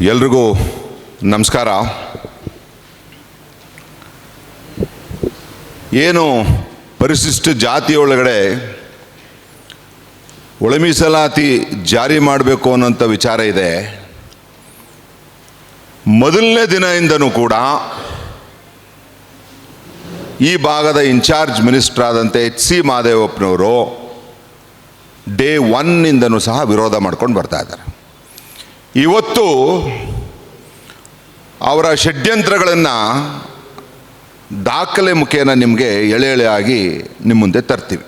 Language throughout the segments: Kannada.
ಎಲ್ರಿಗೂ ನಮಸ್ಕಾರ. ಏನು ಪರಿಶಿಷ್ಟ ಜಾತಿಯೊಳಗಡೆ ಒಳ ಮೀಸಲಾತಿ ಜಾರಿ ಮಾಡಬೇಕು ಅನ್ನೋಂಥ ವಿಚಾರ ಇದೆ. ಮೊದಲನೇ ದಿನದಿಂದನೂ ಕೂಡ ಈ ಭಾಗದ ಇನ್ಚಾರ್ಜ್ ಮಿನಿಸ್ಟರ್ ಆದಂಥ HC ಮಹದೇವಪ್ಪನವರು ಡೇ 1 ಸಹ ವಿರೋಧ ಮಾಡ್ಕೊಂಡು ಬರ್ತಾ ಇದ್ದಾರೆ. ಇವತ್ತು ಅವರ ಷಡ್ಯಂತ್ರಗಳನ್ನು ದಾಖಲೆ ಮುಖೇನ ನಿಮಗೆ ಎಳೆ ನಿಮ್ಮ ಮುಂದೆ ತರ್ತೀವಿ.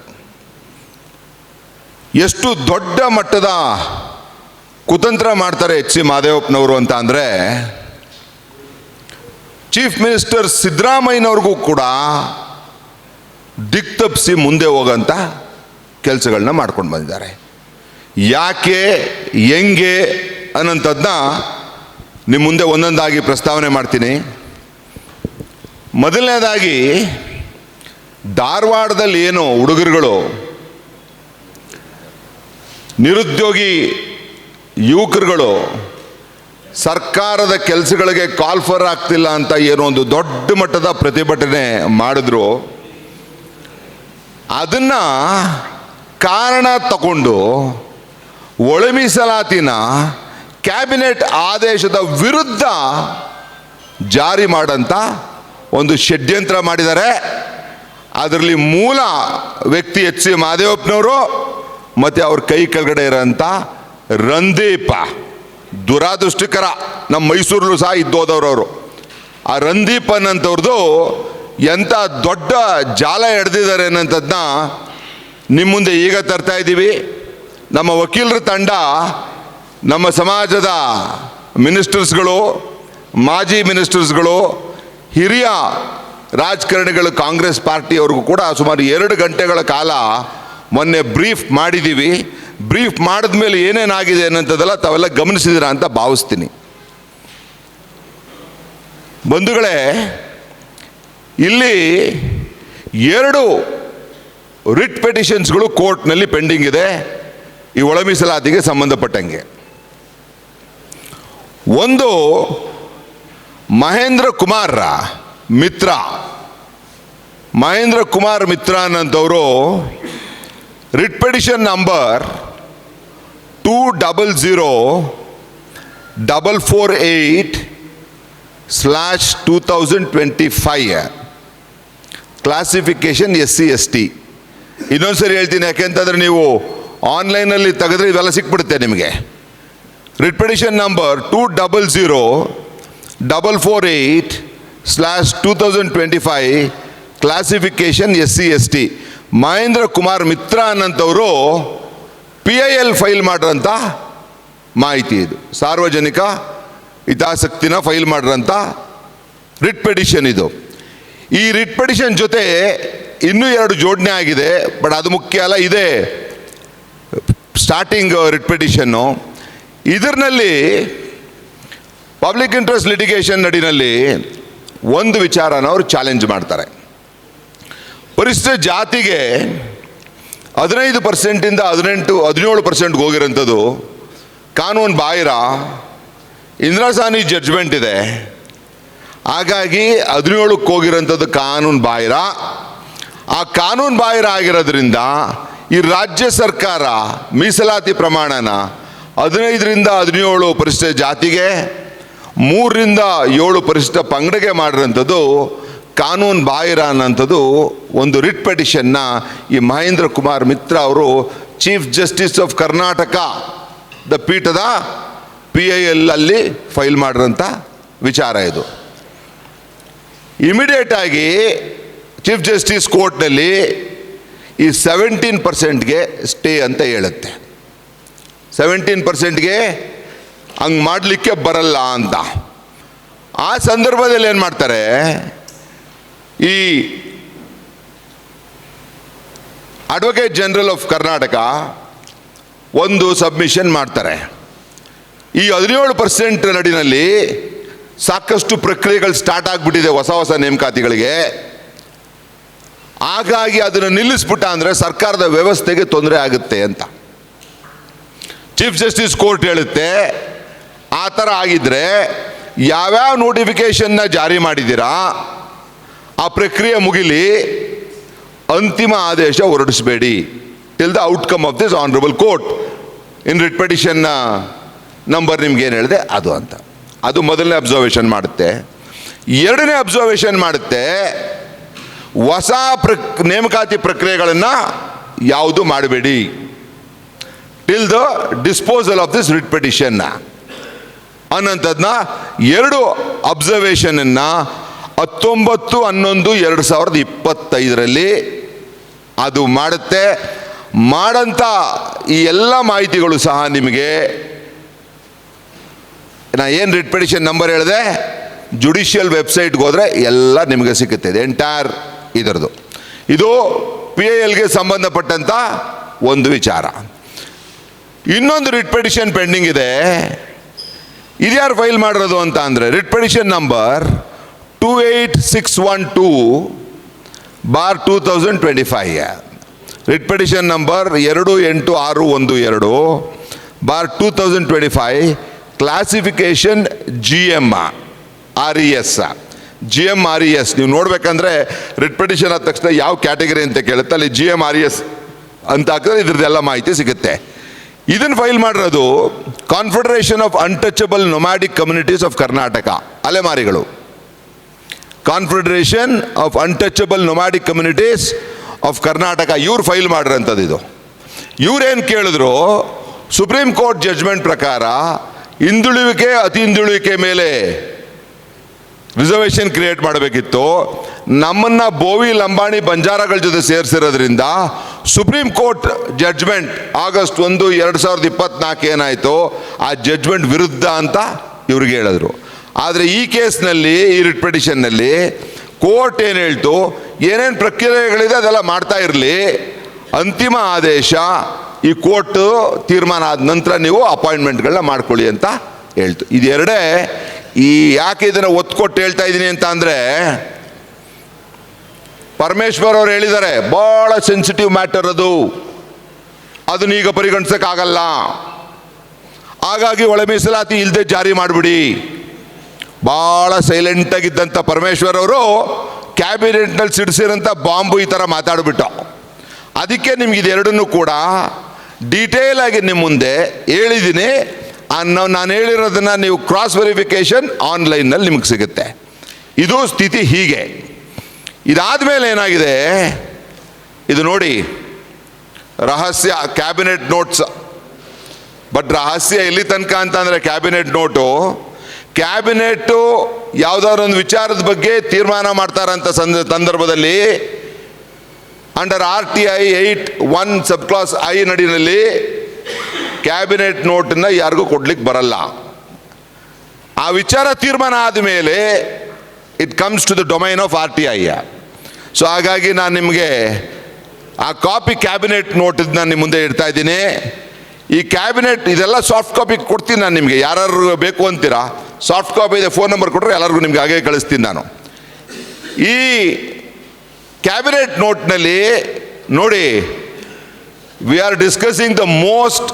ಎಷ್ಟು ದೊಡ್ಡ ಮಟ್ಟದ ಕುತಂತ್ರ ಮಾಡ್ತಾರೆ HC ಮಹದೇವಪ್ಪನವರು ಅಂತ ಅಂದರೆ, ಚೀಫ್ ಮಿನಿಸ್ಟರ್ ಸಿದ್ದರಾಮಯ್ಯನವ್ರಿಗೂ ಕೂಡ ದಿಕ್ ತಪ್ಪಿಸಿ ಮುಂದೆ ಹೋಗೋಂಥ ಕೆಲಸಗಳನ್ನ ಮಾಡ್ಕೊಂಡು ಬಂದಿದ್ದಾರೆ. ಯಾಕೆ ಹೆಂಗೆ ಅನ್ನೋಂಥದ್ದನ್ನ ನಿಮ್ಮ ಮುಂದೆ ಒಂದೊಂದಾಗಿ ಪ್ರಸ್ತಾವನೆ ಮಾಡ್ತೀನಿ. ಮೊದಲನೇದಾಗಿ, ಧಾರವಾಡದಲ್ಲಿ ಏನು ಹುಡುಗರುಗಳು ನಿರುದ್ಯೋಗಿ ಯುವಕರುಗಳು ಸರ್ಕಾರದ ಕೆಲಸಗಳಿಗೆ ಕಾಲ್ಫರ್ ಆಗ್ತಿಲ್ಲ ಅಂತ ಏನೋ ಒಂದು ದೊಡ್ಡ ಮಟ್ಟದ ಪ್ರತಿಭಟನೆ ಮಾಡಿದ್ರು, ಅದನ್ನು ಕಾರಣ ತಗೊಂಡು ಒಳ ಮೀಸಲಾತಿನ ಕ್ಯಾಬಿನೆಟ್ ಆದೇಶದ ವಿರುದ್ಧ ಜಾರಿ ಮಾಡೋಂಥ ಒಂದು ಷಡ್ಯಂತ್ರ ಮಾಡಿದ್ದಾರೆ. ಅದರಲ್ಲಿ ಮೂಲ ವ್ಯಕ್ತಿ HC ಮಹದೇವಪ್ಪನವರು ಮತ್ತು ಅವ್ರ ಕೈ ಕೆಳಗಡೆ ಇರೋಂಥ ರಂದೀಪ. ದುರಾದೃಷ್ಟಕರ, ನಮ್ಮ ಮೈಸೂರಲ್ಲೂ ಸಹ ಇದ್ದೋದವ್ರು ಅವರು. ಆ ರಂದೀಪ್ ಅನ್ನೋಂಥವ್ರದ್ದು ಎಂಥ ದೊಡ್ಡ ಜಾಲ ಎಳೆದಿದ್ದಾರೆ ಅನ್ನೋಂಥದ್ದನ್ನ ನಿಮ್ಮ ಮುಂದೆ ಈಗ ತರ್ತಾ ಇದ್ದೀವಿ. ನಮ್ಮ ವಕೀಲರ ತಂಡ ನಮ್ಮ ಸಮಾಜದ ಮಿನಿಸ್ಟರ್ಸ್ಗಳು, ಮಾಜಿ ಮಿನಿಸ್ಟರ್ಸ್ಗಳು, ಹಿರಿಯ ರಾಜಕಾರಣಿಗಳು, ಕಾಂಗ್ರೆಸ್ ಪಾರ್ಟಿಯವ್ರಿಗೂ ಕೂಡ ಸುಮಾರು 2 ಗಂಟೆಗಳ ಕಾಲ ಮೊನ್ನೆ ಬ್ರೀಫ್ ಮಾಡಿದ್ದೀವಿ. ಬ್ರೀಫ್ ಮಾಡಿದ ಮೇಲೆ ಏನೇನಾಗಿದೆ ಅನ್ನೋಂಥದ್ದೆಲ್ಲ ತಾವೆಲ್ಲ ಗಮನಿಸಿದ್ದೀರಾ ಅಂತ ಭಾವಿಸ್ತೀನಿ. ಬಂಧುಗಳೇ, ಇಲ್ಲಿ 2 ರಿಟ್ ಪೆಟಿಷನ್ಸ್ಗಳು ಕೋರ್ಟ್ನಲ್ಲಿ ಪೆಂಡಿಂಗ್ ಇದೆ ಈ ಒಳ ಮೀಸಲಾತಿಗೆ ಸಂಬಂಧಪಟ್ಟಂಗೆ. ಒಂದು ಮಹೇಂದ್ರ ಕುಮಾರ್ ಮಿತ್ರ ಅನ್ನೋಂಥವರು writ petition number 200448/2025 classification SC/ST. ಇನ್ನೊಂದ್ಸರಿ ಹೇಳ್ತೀನಿ, ಯಾಕೆಂತಂದರೆ ನೀವು ಆನ್ಲೈನಲ್ಲಿ ತೆಗೆದ್ರೆ ಇವೆಲ್ಲ ಸಿಕ್ಬಿಡುತ್ತೆ ನಿಮಗೆ. Writ petition number 200448/2025 classification SC/ST. Mahendra Kumar Mitra ಅನ್ನೋಂಥವರು PIL ಫೈಲ್ ಮಾಡಿರೋಂಥ ಮಾಹಿತಿ ಇದು. ಸಾರ್ವಜನಿಕ ಹಿತಾಸಕ್ತಿನ ಫೈಲ್ ಮಾಡಿರೋಂಥ ರಿಟ್ ಪೆಟಿಷನ್ ಇದು. ಈ ರಿಟ್ ಪೆಟಿಷನ್ ಜೊತೆ ಇನ್ನೂ 2 ಜೋಡಣೆ ಆಗಿದೆ, ಬಟ್ ಅದು ಮುಖ್ಯ ಅಲ್ಲ. ಇದೇ ಸ್ಟಾರ್ಟಿಂಗ್ ರಿಟ್ ಪೆಟಿಷನ್ನು. ಇದರಲ್ಲಿ ಪಬ್ಲಿಕ್ ಇಂಟ್ರೆಸ್ಟ್ ಲಿಟಿಗೇಷನ್ ನಡಿನಲ್ಲಿ ಒಂದು ವಿಚಾರನ ಅವರು ಚಾಲೆಂಜ್ ಮಾಡ್ತಾರೆ. ಪರಿಶಿಷ್ಟ ಜಾತಿಗೆ 15% 17% ಹೋಗಿರೋಂಥದ್ದು ಕಾನೂನು ಬಾಹಿರ. ಇಂದಿರಾ ಸಾಹ್ನಿ ಜಡ್ಜ್ಮೆಂಟ್ ಇದೆ, ಹಾಗಾಗಿ 17ಕ್ಕೆ ಹೋಗಿರೋಂಥದ್ದು ಕಾನೂನು ಬಾಹಿರ. ಆ ಕಾನೂನು ಬಾಹಿರ ಆಗಿರೋದ್ರಿಂದ ಈ ರಾಜ್ಯ ಸರ್ಕಾರ ಮೀಸಲಾತಿ ಪ್ರಮಾಣನ 15ರಿಂದ 17 ಪರಿಶಿಷ್ಟ ಜಾತಿಗೆ, 3ರಿಂದ 7 ಪರಿಶಿಷ್ಟ ಪಂಗಡಗೆ ಮಾಡಿರೋಂಥದ್ದು ಕಾನೂನು ಬಾಹಿರ ಅನ್ನೋಂಥದ್ದು ಒಂದು ರಿಟ್ ಪೆಟಿಷನ್ನ ಈ ಮಹೇಂದ್ರ ಕುಮಾರ್ ಮಿತ್ರ ಅವರು chief justice of Karnataka the ಪೀಠದ PIL ಅಲ್ಲಿ ಫೈಲ್ ಮಾಡಿರೋಂಥ ವಿಚಾರ ಇದು. ಇಮಿಡಿಯೇಟ್ ಆಗಿ ಚೀಫ್ ಜಸ್ಟಿಸ್ ಕೋರ್ಟ್ನಲ್ಲಿ ಈ 17%ಗೆ ಸ್ಟೇ ಅಂತ ಹೇಳುತ್ತೆ. 17%ಗೆ ಹಂಗೆ ಮಾಡಲಿಕ್ಕೆ ಬರಲ್ಲ ಅಂತ. ಆ ಸಂದರ್ಭದಲ್ಲಿ ಏನು ಮಾಡ್ತಾರೆ, ಈ ಅಡ್ವೊಕೇಟ್ ಜನರಲ್ ಆಫ್ ಕರ್ನಾಟಕ ಒಂದು ಸಬ್ಮಿಷನ್ ಮಾಡ್ತಾರೆ. ಈ 17% ನಡಿನಲ್ಲಿ ಸಾಕಷ್ಟು ಪ್ರಕ್ರಿಯೆಗಳು ಸ್ಟಾರ್ಟ್ ಆಗಿಬಿಟ್ಟಿದೆ ಹೊಸ ನೇಮಕಾತಿಗಳಿಗೆ. ಹಾಗಾಗಿ ಅದನ್ನು ನಿಲ್ಲಿಸ್ಬಿಟ್ಟ ಅಂದರೆ ಸರ್ಕಾರದ ವ್ಯವಸ್ಥೆಗೆ ತೊಂದರೆ ಆಗುತ್ತೆ ಅಂತ ಚೀಫ್ ಜಸ್ಟಿಸ್ ಕೋರ್ಟ್ ಹೇಳುತ್ತೆ. ಆ ಥರ ಆಗಿದ್ದರೆ ಯಾವ್ಯಾವ ನೋಟಿಫಿಕೇಷನ್ನ ಜಾರಿ ಮಾಡಿದ್ದೀರಾ ಆ ಪ್ರಕ್ರಿಯೆ ಮುಗಿಲಿ, ಅಂತಿಮ ಆದೇಶ ಹೊರಡಿಸಬೇಡಿ till the outcome of this honourable court in writ ಪಿಟಿಷನ್ನ ನಂಬರ್ ನಿಮ್ಗೆ ಏನು ಹೇಳಿದೆ ಅದು ಅಂತ. ಅದು ಮೊದಲನೇ ಅಬ್ಸರ್ವೇಷನ್ ಮಾಡುತ್ತೆ. ಎರಡನೇ ಅಬ್ಸರ್ವೇಷನ್ ಮಾಡುತ್ತೆ, ಹೊಸ ನೇಮಕಾತಿ ಪ್ರಕ್ರಿಯೆಗಳನ್ನು ಯಾವುದು ಮಾಡಬೇಡಿ till the disposal of this writ petition ಅನ್ನೋಂಥದ್ದನ್ನ ಎರಡು ಅಬ್ಸರ್ವೇಷನನ್ನು 19/11/2025 ಅದು ಮಾಡುತ್ತೆ. ಮಾಡಂಥ ಈ ಎಲ್ಲ ಮಾಹಿತಿಗಳು ಸಹ ನಿಮಗೆ ನಾ ಏನು ರಿಟ್ ಪಿಟಿಷನ್ ನಂಬರ್ ಹೇಳಿದೆ ಜುಡಿಷಿಯಲ್ ವೆಬ್ಸೈಟ್ಗೆ ಹೋದರೆ ಎಲ್ಲ ನಿಮಗೆ ಸಿಗುತ್ತೆ. ಎಂಟೈರ್ ಇದರದು ಇದು PILಗೆ ಸಂಬಂಧಪಟ್ಟಂಥ ಒಂದು ವಿಚಾರ. ಇನ್ನೊಂದು ರಿಟ್ ಪಿಟಿಷನ್ ಪೆಂಡಿಂಗ್ ಇದೆ. ಇದ್ಯಾರು ಫೈಲ್ ಮಾಡಿರೋದು ಅಂತ ಅಂದರೆ writ petition number 28612/2025 writ petition number 28612/2025 classification GMRES. ನೀವು ನೋಡ್ಬೇಕಂದ್ರೆ ರಿಟ್ ಪಿಟಿಷನ್ ಆದ ತಕ್ಷಣ ಯಾವ ಕ್ಯಾಟಗರಿ ಅಂತ ಕೇಳುತ್ತೆ, ಅಲ್ಲಿ GMRES ಅಂತ ಹಾಕಿದ್ರೆ ಇದ್ರದ್ದೆಲ್ಲ ಮಾಹಿತಿ ಸಿಗುತ್ತೆ. ಇದನ್ನು ಫೈಲ್ ಮಾಡಿರೋದು confederation of untouchable nomadic communities of Karnataka, ಅಲೆಮಾರಿಗಳು. Confederation of untouchable nomadic communities of Karnataka ಇವ್ರು ಫೈಲ್ ಮಾಡಿರೋಂಥದ್ದು ಇದು. ಇವ್ರೇನು ಕೇಳಿದ್ರು, ಸುಪ್ರೀಂ ಕೋರ್ಟ್ ಜಡ್ಜ್ಮೆಂಟ್ ಪ್ರಕಾರ ಹಿಂದುಳಿವಿಕೆ ಅತಿ ಹಿಂದುಳಿವಿಕೆ ಮೇಲೆ ರಿಸರ್ವೇಷನ್ ಕ್ರಿಯೇಟ್ ಮಾಡಬೇಕಿತ್ತು. ನಮ್ಮನ್ನು ಬೋವಿ ಲಂಬಾಣಿ ಬಂಜಾರಗಳ ಜೊತೆ ಸೇರಿಸಿರೋದ್ರಿಂದ ಸುಪ್ರೀಂ ಕೋರ್ಟ್ ಜಡ್ಜ್ಮೆಂಟ್ August 1, 2024 ಏನಾಯಿತು ಆ ಜಡ್ಜ್ಮೆಂಟ್ ವಿರುದ್ಧ ಅಂತ ಇವ್ರಿಗೆ ಹೇಳಿದ್ರು. ಆದರೆ ಈ ಕೇಸ್ನಲ್ಲಿ, ಈ ರಿಟ್ ಪಿಟಿಷನ್ನಲ್ಲಿ ಕೋರ್ಟ್ ಏನು ಹೇಳ್ತು, ಏನೇನು ಪ್ರಕ್ರಿಯೆಗಳಿದೆ ಅದೆಲ್ಲ ಮಾಡ್ತಾ ಇರಲಿ, ಅಂತಿಮ ಆದೇಶ ಈ ಕೋರ್ಟ್ ತೀರ್ಮಾನ ಆದ ನಂತರ ನೀವು ಅಪಾಯಿಂಟ್ಮೆಂಟ್ಗಳನ್ನ ಮಾಡ್ಕೊಳ್ಳಿ ಅಂತ ಹೇಳ್ತು. ಇದೆರಡೇ ಈ ಯಾಕೆ ಇದನ್ನು ಒತ್ತು ಕೊಟ್ಟು ಹೇಳ್ತಾ ಇದ್ದೀನಿ ಅಂತ ಅಂದರೆ, ಪರಮೇಶ್ವರ್ ಅವರು ಹೇಳಿದ್ದಾರೆ ಭಾಳ ಸೆನ್ಸಿಟಿವ್ ಮ್ಯಾಟರ್ ಅದನ್ನ ಈಗ ಪರಿಗಣಿಸೋಕ್ಕಾಗಲ್ಲ, ಹಾಗಾಗಿ ಒಳ ಮೀಸಲಾತಿ ಇಲ್ಲದೆ ಜಾರಿ ಮಾಡಿಬಿಡಿ. ಭಾಳ ಸೈಲೆಂಟಾಗಿದ್ದಂಥ ಪರಮೇಶ್ವರ್ ಅವರು ಕ್ಯಾಬಿನೆಟ್ನಲ್ಲಿ ಸಿಡಿಸಿರೋಂಥ ಬಾಂಬು ಈ ಥರ ಮಾತಾಡಿಬಿಟ್ಟು, ಅದಕ್ಕೆ ನಿಮ್ಗೆ ಇದೆರಡನ್ನೂ ಕೂಡ ಡೀಟೇಲ್ ಆಗಿ ನಿಮ್ಮ ಮುಂದೆ ಹೇಳಿದ್ದೀನಿ. ನಾನು ಹೇಳಿರೋದನ್ನು ನೀವು ಕ್ರಾಸ್ ವೆರಿಫಿಕೇಷನ್ ಆನ್ಲೈನ್ನಲ್ಲಿ ನಿಮಗೆ ಸಿಗುತ್ತೆ. ಇದು ಸ್ಥಿತಿ ಹೀಗೆ. ಇದಾದ ಮೇಲೆ ಏನಾಗಿದೆ ಇದು ನೋಡಿ, ರಹಸ್ಯ ಕ್ಯಾಬಿನೆಟ್ ನೋಟ್ಸ್. ಬಟ್ ರಹಸ್ಯ ಎಲ್ಲಿ ತನಕ ಅಂತಂದರೆ ಕ್ಯಾಬಿನೆಟ್ಟು ಯಾವುದಾದ್ರು ಒಂದು ವಿಚಾರದ ಬಗ್ಗೆ ತೀರ್ಮಾನ ಮಾಡ್ತಾರಂಥ ಸಂದರ್ಭದಲ್ಲಿ under RTI 8(1) sub clause I ನಡಿನಲ್ಲಿ ಕ್ಯಾಬಿನೆಟ್ ನೋಟನ್ನು ಯಾರಿಗೂ ಕೊಡ್ಲಿಕ್ಕೆ ಬರಲ್ಲ. ಆ ವಿಚಾರ ತೀರ್ಮಾನ ಆದಮೇಲೆ it comes to the domain of RTI. So ಹಾಗಾಗಿ ನಾನು ನಿಮಗೆ ಆ ಕಾಪಿ ಕ್ಯಾಬಿನೆಟ್ ನೋಟಿದ್ದು ನಾನು ನಿಮ್ಮ ಮುಂದೆ ಇಡ್ತಾ ಇದ್ದೀನಿ. ಈ ಕ್ಯಾಬಿನೆಟ್ ಇದೆಲ್ಲ ಸಾಫ್ಟ್ ಕಾಪಿ ಕೊಡ್ತೀನಿ ನಾನು ನಿಮಗೆ, ಯಾರು ಬೇಕು ಅಂತೀರಾ ಸಾಫ್ಟ್ ಕಾಪಿ ಇದೆ, ಫೋನ್ ನಂಬರ್ ಕೊಟ್ಟರೆ ಎಲ್ಲರಿಗೂ ನಿಮ್ಗೆ ಹಾಗೆ ಕಳಿಸ್ತೀನಿ ನಾನು. ಈ ಕ್ಯಾಬಿನೆಟ್ ನೋಟ್ನಲ್ಲಿ ನೋಡಿ, we are discussing the most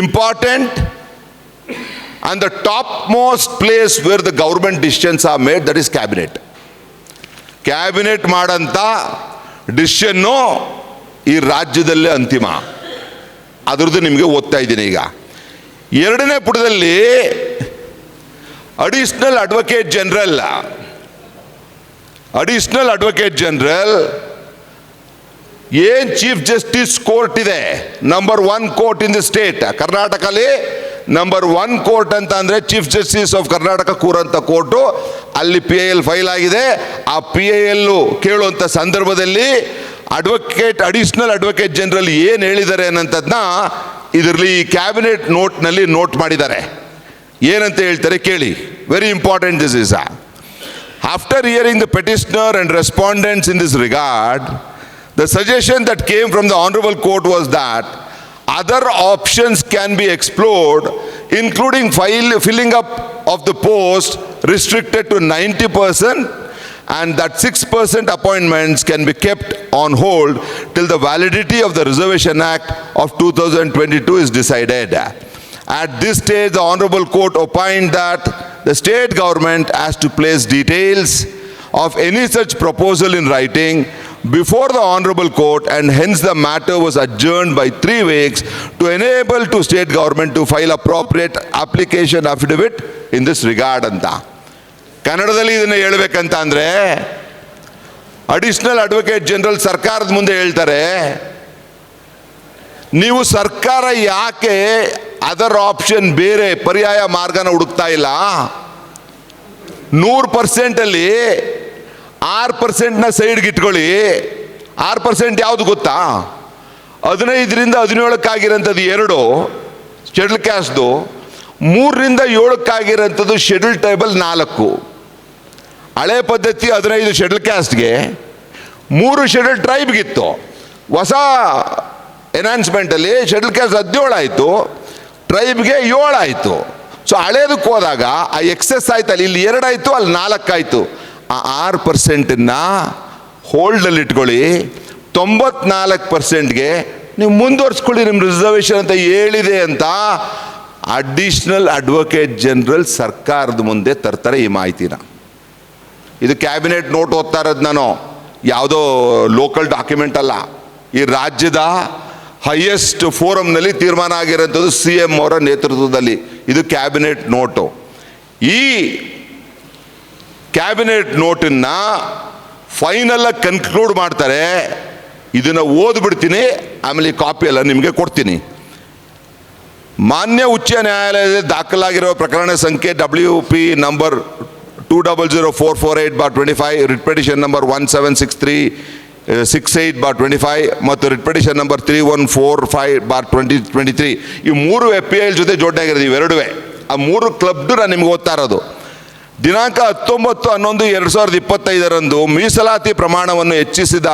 important and the topmost place where the government decisions are made, that is cabinet. Cabinet ಮಾಡಂಥ ಡಿಸಿಷನ್ನು ಈ ರಾಜ್ಯದಲ್ಲೇ ಅಂತಿಮ. ಅದರದ್ದು ನಿಮಗೆ ಓದ್ತಾ ಇದ್ದೀನಿ. ಈಗ ಎರಡನೇ ಪುಟದಲ್ಲಿ ಅಡಿಷನಲ್ ಅಡ್ವೊಕೇಟ್ ಜನರಲ್ ಏನು ಚೀಫ್ ಜಸ್ಟಿಸ್ ಕೋರ್ಟ್ ಇದೆ, number 1 court in the state ಕರ್ನಾಟಕಲ್ಲಿ ನಂಬರ್ 1 ಕೋರ್ಟ್ ಅಂತ ಅಂದರೆ ಚೀಫ್ ಜಸ್ಟಿಸ್ ಆಫ್ ಕರ್ನಾಟಕ ಕೂರಂಥ ಕೋರ್ಟು, ಅಲ್ಲಿ PIL ಫೈಲ್ ಆಗಿದೆ. ಆ PIL ಕೇಳುವಂಥ ಸಂದರ್ಭದಲ್ಲಿ ಅಡಿಷನಲ್ ಅಡ್ವೊಕೇಟ್ ಜನರಲ್ ಏನು ಹೇಳಿದ್ದಾರೆ ಅನ್ನೋಂಥದ್ದನ್ನ ಇದರಲ್ಲಿ ಈ ಕ್ಯಾಬಿನೆಟ್ ನೋಟ್ನಲ್ಲಿ ನೋಟ್ ಮಾಡಿದ್ದಾರೆ. ಏನಂತ ಹೇಳ್ತಾರೆ ಕೇಳಿ, very important this is. After hearing the petitioner and respondents in this regard, the suggestion that came from the Honorable Court was that other options can be explored, including filling up of the post restricted to 90%, and that 6% appointments can be kept on hold till the validity of the Reservation Act of 2022 is decided. At this stage, the Honorable Court opined that the state government has to place details of any such proposal in writing before the Honorable Court, and hence the matter was adjourned by 3 weeks to enable to state government to file appropriate application affidavit in this regard ಅಂತ. ಕನ್ನಡದಲ್ಲಿ ಇದನ್ನು ಹೇಳ್ಬೇಕಂತ ಅಂದರೆ ಅಡಿಷನಲ್ ಅಡ್ವೊಕೇಟ್ ಜನರಲ್ ಸರ್ಕಾರದ ಮುಂದೆ ಹೇಳ್ತಾರೆ, ನೀವು ಸರ್ಕಾರ ಯಾಕೆ ಅದರ್ ಆಪ್ಷನ್ ಬೇರೆ ಪರ್ಯಾಯ ಮಾರ್ಗನ ಹುಡುಕ್ತಾ ಇಲ್ಲ? 100%ಅಲ್ಲಿ 6%ನ ಸೈಡ್ಗೆ ಇಟ್ಕೊಳ್ಳಿ. 6% ಯಾವುದು ಗೊತ್ತಾ? 15ರಿಂದ 17ಕ್ಕಾಗಿರೋಂಥದ್ದು 2 ಶೆಡ್ಯೂಲ್ ಕ್ಯಾಸ್ಟ್ದು, 3ರಿಂದ 7ಕ್ಕಾಗಿರೋಂಥದ್ದು ಶೆಡ್ಯೂಲ್ ಟ್ರೈಬಲ್ 4. ಹಳೆ ಪದ್ಧತಿ 15 ಶೆಡ್ಯೂಲ್ ಕ್ಯಾಸ್ಟ್ಗೆ, 3 ಶೆಡ್ಯೂಲ್ ಟ್ರೈಬ್ಗಿತ್ತು. ಹೊಸ ಎನ್ಹಾನ್ಸ್ಮೆಂಟಲ್ಲಿ ಶೆಡ್ಯೂಲ್ ಕ್ಯಾಸ್ಟ್ 17 ಆಯಿತು, ಟ್ರೈಬ್ಗೆ 7 ಆಯಿತು. ಸೊ ಹಳೇದಕ್ಕೆ ಹೋದಾಗ ಆ ಎಕ್ಸೆಸ್ ಆಯ್ತಲ್ಲ, ಇಲ್ಲಿ 2 ಆಯಿತು, ಅಲ್ಲಿ 4 ಆಯಿತು. ಆ 6%ನ್ನ ಹೋಲ್ಡಲ್ಲಿ ಇಟ್ಕೊಳ್ಳಿ, 94%ಗೆ ನೀವು ಮುಂದುವರ್ಸ್ಕೊಳ್ಳಿ ನಿಮ್ಮ ರಿಸರ್ವೇಷನ್ ಅಂತ ಹೇಳಿದೆ ಅಂತ ಅಡಿಷನಲ್ ಅಡ್ವೊಕೇಟ್ ಜನರಲ್ ಸರ್ಕಾರದ ಮುಂದೆ ತರ್ತಾರೆ ಈ ಮಾಹಿತಿನ. ಇದು ಕ್ಯಾಬಿನೆಟ್ ನೋಟ್ ಓದ್ತಾ ಇರೋದು ನಾನು, ಯಾವುದೋ ಲೋಕಲ್ ಡಾಕ್ಯುಮೆಂಟ್ ಅಲ್ಲ. ಈ ರಾಜ್ಯದ ಹೈಯೆಸ್ಟ್ ಫೋರಮ್ನಲ್ಲಿ ತೀರ್ಮಾನ ಆಗಿರೋಂಥದ್ದು CM ಅವರ ನೇತೃತ್ವದಲ್ಲಿ. ಇದು ಕ್ಯಾಬಿನೆಟ್ ನೋಟು. ಈ ಕ್ಯಾಬಿನೆಟ್ ನೋಟನ್ನು ಫೈನಲಾಗಿ ಕನ್ಕ್ಲೂಡ್ ಮಾಡ್ತಾರೆ. ಇದನ್ನು ಓದ್ಬಿಡ್ತೀನಿ, ಆಮೇಲೆ ಕಾಪಿ ಎಲ್ಲ ನಿಮಗೆ ಕೊಡ್ತೀನಿ. ಮಾನ್ಯ ಉಚ್ಚ ನ್ಯಾಯಾಲಯದಲ್ಲಿ ದಾಖಲಾಗಿರುವ ಪ್ರಕರಣ ಸಂಖ್ಯೆ WP number 200448/25, writ petition number 176368/25 ಮತ್ತು ರಿಟ್ ಪಿಟಿಷನ್ ನಂಬರ್ 3145/2023. ಈ 3 FPIL ಜೊತೆ ಜೋಡಣೆ ಆಗಿರೋದು ಇವೆರಡುವೆ. ಆ 3 ಕ್ಲಬ್ದು ನಾನು ನಿಮ್ಗೆ ಓದ್ತಾ ಇರೋದು. ದಿನಾಂಕ 19/11/2025 ಮೀಸಲಾತಿ ಪ್ರಮಾಣವನ್ನು ಹೆಚ್ಚಿಸಿದ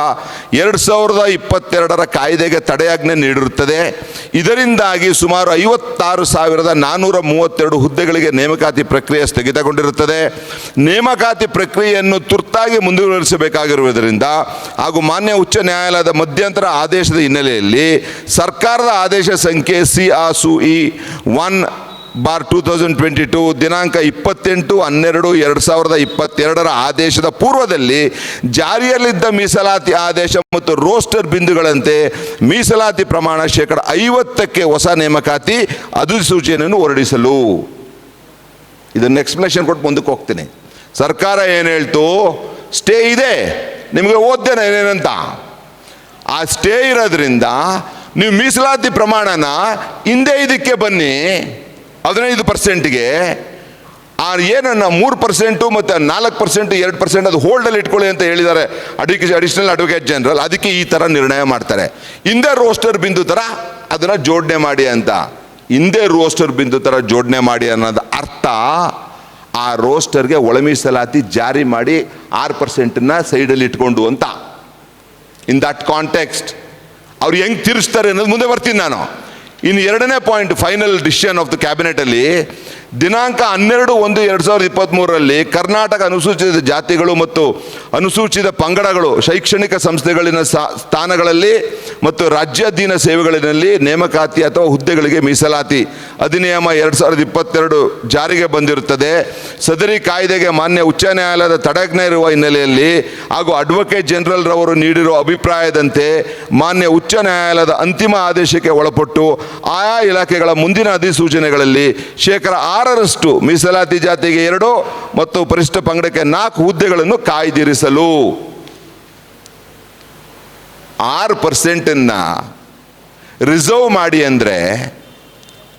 2022ರ ಕಾಯ್ದೆಗೆ ತಡೆಯಾಜ್ಞೆ ನೀಡಿರುತ್ತದೆ. ಇದರಿಂದಾಗಿ ಸುಮಾರು 56,432 ಹುದ್ದೆಗಳಿಗೆ ನೇಮಕಾತಿ ಪ್ರಕ್ರಿಯೆ ಸ್ಥಗಿತಗೊಂಡಿರುತ್ತದೆ. ನೇಮಕಾತಿ ಪ್ರಕ್ರಿಯೆಯನ್ನು ತುರ್ತಾಗಿ ಮುಂದುವರಿಸಬೇಕಾಗಿರುವುದರಿಂದ ಹಾಗೂ ಮಾನ್ಯ ಉಚ್ಚ ನ್ಯಾಯಾಲಯದ ಮಧ್ಯಂತರ ಆದೇಶದ ಹಿನ್ನೆಲೆಯಲ್ಲಿ ಸರ್ಕಾರದ ಆದೇಶ ಸಂಖ್ಯೆ CRSUE 1/2022 ದಿನಾಂಕ 28/12/2022ರ ಆದೇಶದ ಪೂರ್ವದಲ್ಲಿ ಜಾರಿಯಲ್ಲಿದ್ದ ಮೀಸಲಾತಿ ಆದೇಶ ಮತ್ತು ರೋಸ್ಟರ್ ಬಿಂದುಗಳಂತೆ ಮೀಸಲಾತಿ ಪ್ರಮಾಣ 50%ಕ್ಕೆ ಹೊಸ ನೇಮಕಾತಿ ಅಧಿಸೂಚನೆಯನ್ನು ಹೊರಡಿಸಲು. ಇದನ್ನು ಎಕ್ಸ್ಪ್ಲನೇಷನ್ ಕೊಟ್ಟು ಮುಂದಕ್ಕೆ ಹೋಗ್ತೀನಿ. ಸರ್ಕಾರ ಏನು ಹೇಳ್ತು? ಸ್ಟೇ ಇದೆ, ನಿಮಗೆ ಓದ್ದೇನೆ ಏನೇನಂತ. ಆ ಸ್ಟೇ ಇರೋದ್ರಿಂದ ನೀವು ಮೀಸಲಾತಿ ಪ್ರಮಾಣನ ಹಿಂದೆ ಇದಕ್ಕೆ ಬನ್ನಿ 15%ಗೆ. ಆ ಏನನ್ನ 3% ಮತ್ತು 4%, 2% ಅದು ಹೋಲ್ಡಲ್ಲಿ ಇಟ್ಕೊಳ್ಳಿ ಅಂತ ಹೇಳಿದ್ದಾರೆ ಅಡಿಷನಲ್ ಅಡ್ವೊಕೇಟ್ ಜನರಲ್. ಅದಕ್ಕೆ ಈ ಥರ ನಿರ್ಣಯ ಮಾಡ್ತಾರೆ. ಹಿಂದೆ ರೋಸ್ಟರ್ ಬಿಂದು ಥರ ಅದನ್ನು ಜೋಡಣೆ ಮಾಡಿ ಅಂತ. ಹಿಂದೆ ರೋಸ್ಟರ್ ಬಿಂದು ಥರ ಜೋಡಣೆ ಮಾಡಿ ಅನ್ನೋದು ಅರ್ಥ, ಆ ರೋಸ್ಟರ್ಗೆ ಒಳ ಮೀಸಲಾತಿ ಜಾರಿ ಮಾಡಿ 6%ನ್ನ ಸೈಡಲ್ಲಿ ಇಟ್ಕೊಂಡು ಅಂತ. ಇನ್ ದಟ್ ಕಾಂಟೆಕ್ಸ್ಟ್ ಅವ್ರು ಹೆಂಗೆ ತಿರ್ಸ್ತಾರೆ ಅನ್ನೋದು ಮುಂದೆ ಬರ್ತೀನಿ ನಾನು. ಇನ್ನು 2ನೇ point, final decision of the ಕ್ಯಾಬಿನೆಟಲ್ಲಿ ದಿನಾಂಕ 12/1/2023 ಕರ್ನಾಟಕ ಅನುಸೂಚಿತ ಜಾತಿಗಳು ಮತ್ತು ಅನುಸೂಚಿತ ಪಂಗಡಗಳು ಶೈಕ್ಷಣಿಕ ಸಂಸ್ಥೆಗಳಿನ ಸ್ಥಾನಗಳಲ್ಲಿ ಮತ್ತು ರಾಜ್ಯಾಧೀನ ಸೇವೆಗಳಲ್ಲಿ ನೇಮಕಾತಿ ಅಥವಾ ಹುದ್ದೆಗಳಿಗೆ ಮೀಸಲಾತಿ ಅಧಿನಿಯಮ 2022 ಜಾರಿಗೆ ಬಂದಿರುತ್ತದೆ. ಸದರಿ ಕಾಯ್ದೆಗೆ ಮಾನ್ಯ ಉಚ್ಚ ನ್ಯಾಯಾಲಯದ ತಡೆಯಾಜ್ಞೆ ಇರುವ ಹಿನ್ನೆಲೆಯಲ್ಲಿ ಹಾಗೂ ಅಡ್ವೊಕೇಟ್ ಜನರಲ್ ರವರು ನೀಡಿರುವ ಅಭಿಪ್ರಾಯದಂತೆ ಮಾನ್ಯ ಉಚ್ಚ ನ್ಯಾಯಾಲಯದ ಅಂತಿಮ ಆದೇಶಕ್ಕೆ ಒಳಪಟ್ಟು ಆಯಾ ಇಲಾಖೆಗಳ ಮುಂದಿನ ಅಧಿಸೂಚನೆಗಳಲ್ಲಿ 6% ಮೀಸಲಾತಿ ಜಾತಿಗೆ 2 ಮತ್ತು ಪರಿಶಿಷ್ಟ ಪಂಗಡಕ್ಕೆ 4 ಹುದ್ದೆಗಳನ್ನು ಕಾಯ್ದಿರಿಸಲು. 6%ನ್ನ ರಿಸರ್ವ್ ಮಾಡಿ ಅಂದರೆ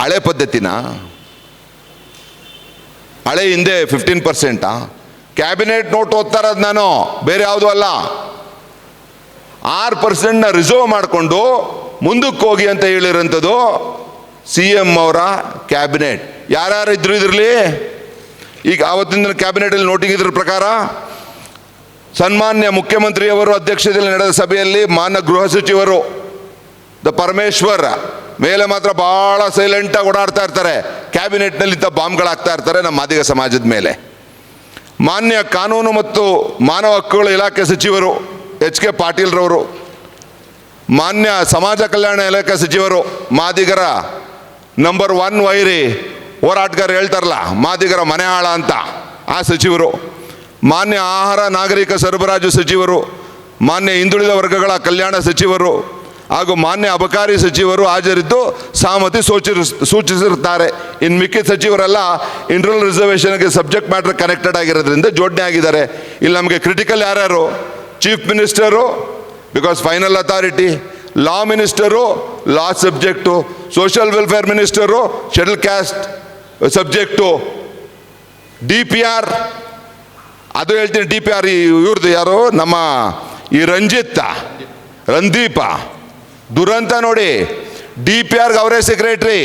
ಹಳೆ ಪದ್ಧತಿನ, ಹಳೆ ಹಿಂದೆ 15%. ಕ್ಯಾಬಿನೆಟ್ ನೋಟ್ ಓದ್ತಾ ಇರೋದು ನಾನು, ಬೇರೆ ಯಾವುದೂ ಅಲ್ಲ. 6%ನ ರಿಸರ್ವ್ ಮಾಡಿಕೊಂಡು ಮುಂದಕ್ಕೆ ಹೋಗಿ ಅಂತ ಹೇಳಿರೋಂಥದ್ದು CM ಅವರ ಕ್ಯಾಬಿನೆಟ್. ಯಾರ್ಯಾರು ಇದ್ರು ಇದರಲ್ಲಿ? ಈಗ ಆವತ್ತಿನ ಕ್ಯಾಬಿನೆಟಲ್ಲಿ ನೋಟಿಂಗ್ ಇದ್ರ ಪ್ರಕಾರ ಸನ್ಮಾನ್ಯ ಮುಖ್ಯಮಂತ್ರಿಯವರು ಅಧ್ಯಕ್ಷತೆಯಲ್ಲಿ ನಡೆದ ಸಭೆಯಲ್ಲಿ ಮಾನ್ಯ ಗೃಹ ಸಚಿವರು ಪರಮೇಶ್ವರ್ ಮೇಲೆ ಮಾತ್ರ ಭಾಳ ಸೈಲೆಂಟಾಗಿ ಓಡಾಡ್ತಾ ಇರ್ತಾರೆ. ಕ್ಯಾಬಿನೆಟ್ನಲ್ಲಿ ಬಾಂಬ್ಗಳಾಗ್ತಾ ಇರ್ತಾರೆ ನಮ್ಮ ಮಾದಿಗ ಸಮಾಜದ ಮೇಲೆ. ಮಾನ್ಯ ಕಾನೂನು ಮತ್ತು ಮಾನವ ಹಕ್ಕುಗಳ ಇಲಾಖೆ ಸಚಿವರು HK ಪಾಟೀಲ್ ರವರು, ಮಾನ್ಯ ಸಮಾಜ ಕಲ್ಯಾಣ ಇಲಾಖೆ ಸಚಿವರು ಮಾದಿಗರ ನಂಬರ್ 1 ವೈರಿ ಹೋರಾಟಗಾರ ಹೇಳ್ತಾರಲ್ಲ, ಮಾದಿಗರ ಮನೆ ಹಾಳ ಅಂತ, ಆ ಸಚಿವರು, ಮಾನ್ಯ ಆಹಾರ ನಾಗರಿಕ ಸರಬರಾಜು ಸಚಿವರು, ಮಾನ್ಯ ಹಿಂದುಳಿದ ವರ್ಗಗಳ ಕಲ್ಯಾಣ ಸಚಿವರು ಹಾಗೂ ಮಾನ್ಯ ಅಬಕಾರಿ ಸಚಿವರು ಹಾಜರಿದ್ದು ಸಹಮತಿ ಸೂಚಿಸಿರುತ್ತಾರೆ. ಇನ್ನು ಮಿಕ್ಕಿದ ಸಚಿವರೆಲ್ಲ ಇಂಟರ್ನಲ್ ರಿಸರ್ವೇಷನ್ಗೆ ಸಬ್ಜೆಕ್ಟ್ ಮ್ಯಾಟರ್ ಕನೆಕ್ಟೆಡ್ ಆಗಿರೋದ್ರಿಂದ ಜೋಡಣೆ ಆಗಿದ್ದಾರೆ. ಇಲ್ಲಿ ನಮಗೆ ಕ್ರಿಟಿಕಲ್ ಯಾರ್ಯಾರು? Chief minister because final authority, law minister law subject, social welfare minister schedule caste subject, DPR ಅದು ಹೇಳ್ತೀನಿ. DPR ಇವ್ರದ್ದು ಯಾರು? ನಮ್ಮ ಈ ರಂದೀಪ ದುರಂತ ನೋಡಿ. DPRಗೆ ಅವರೇ ಸೆಕ್ರೆಟ್ರಿ,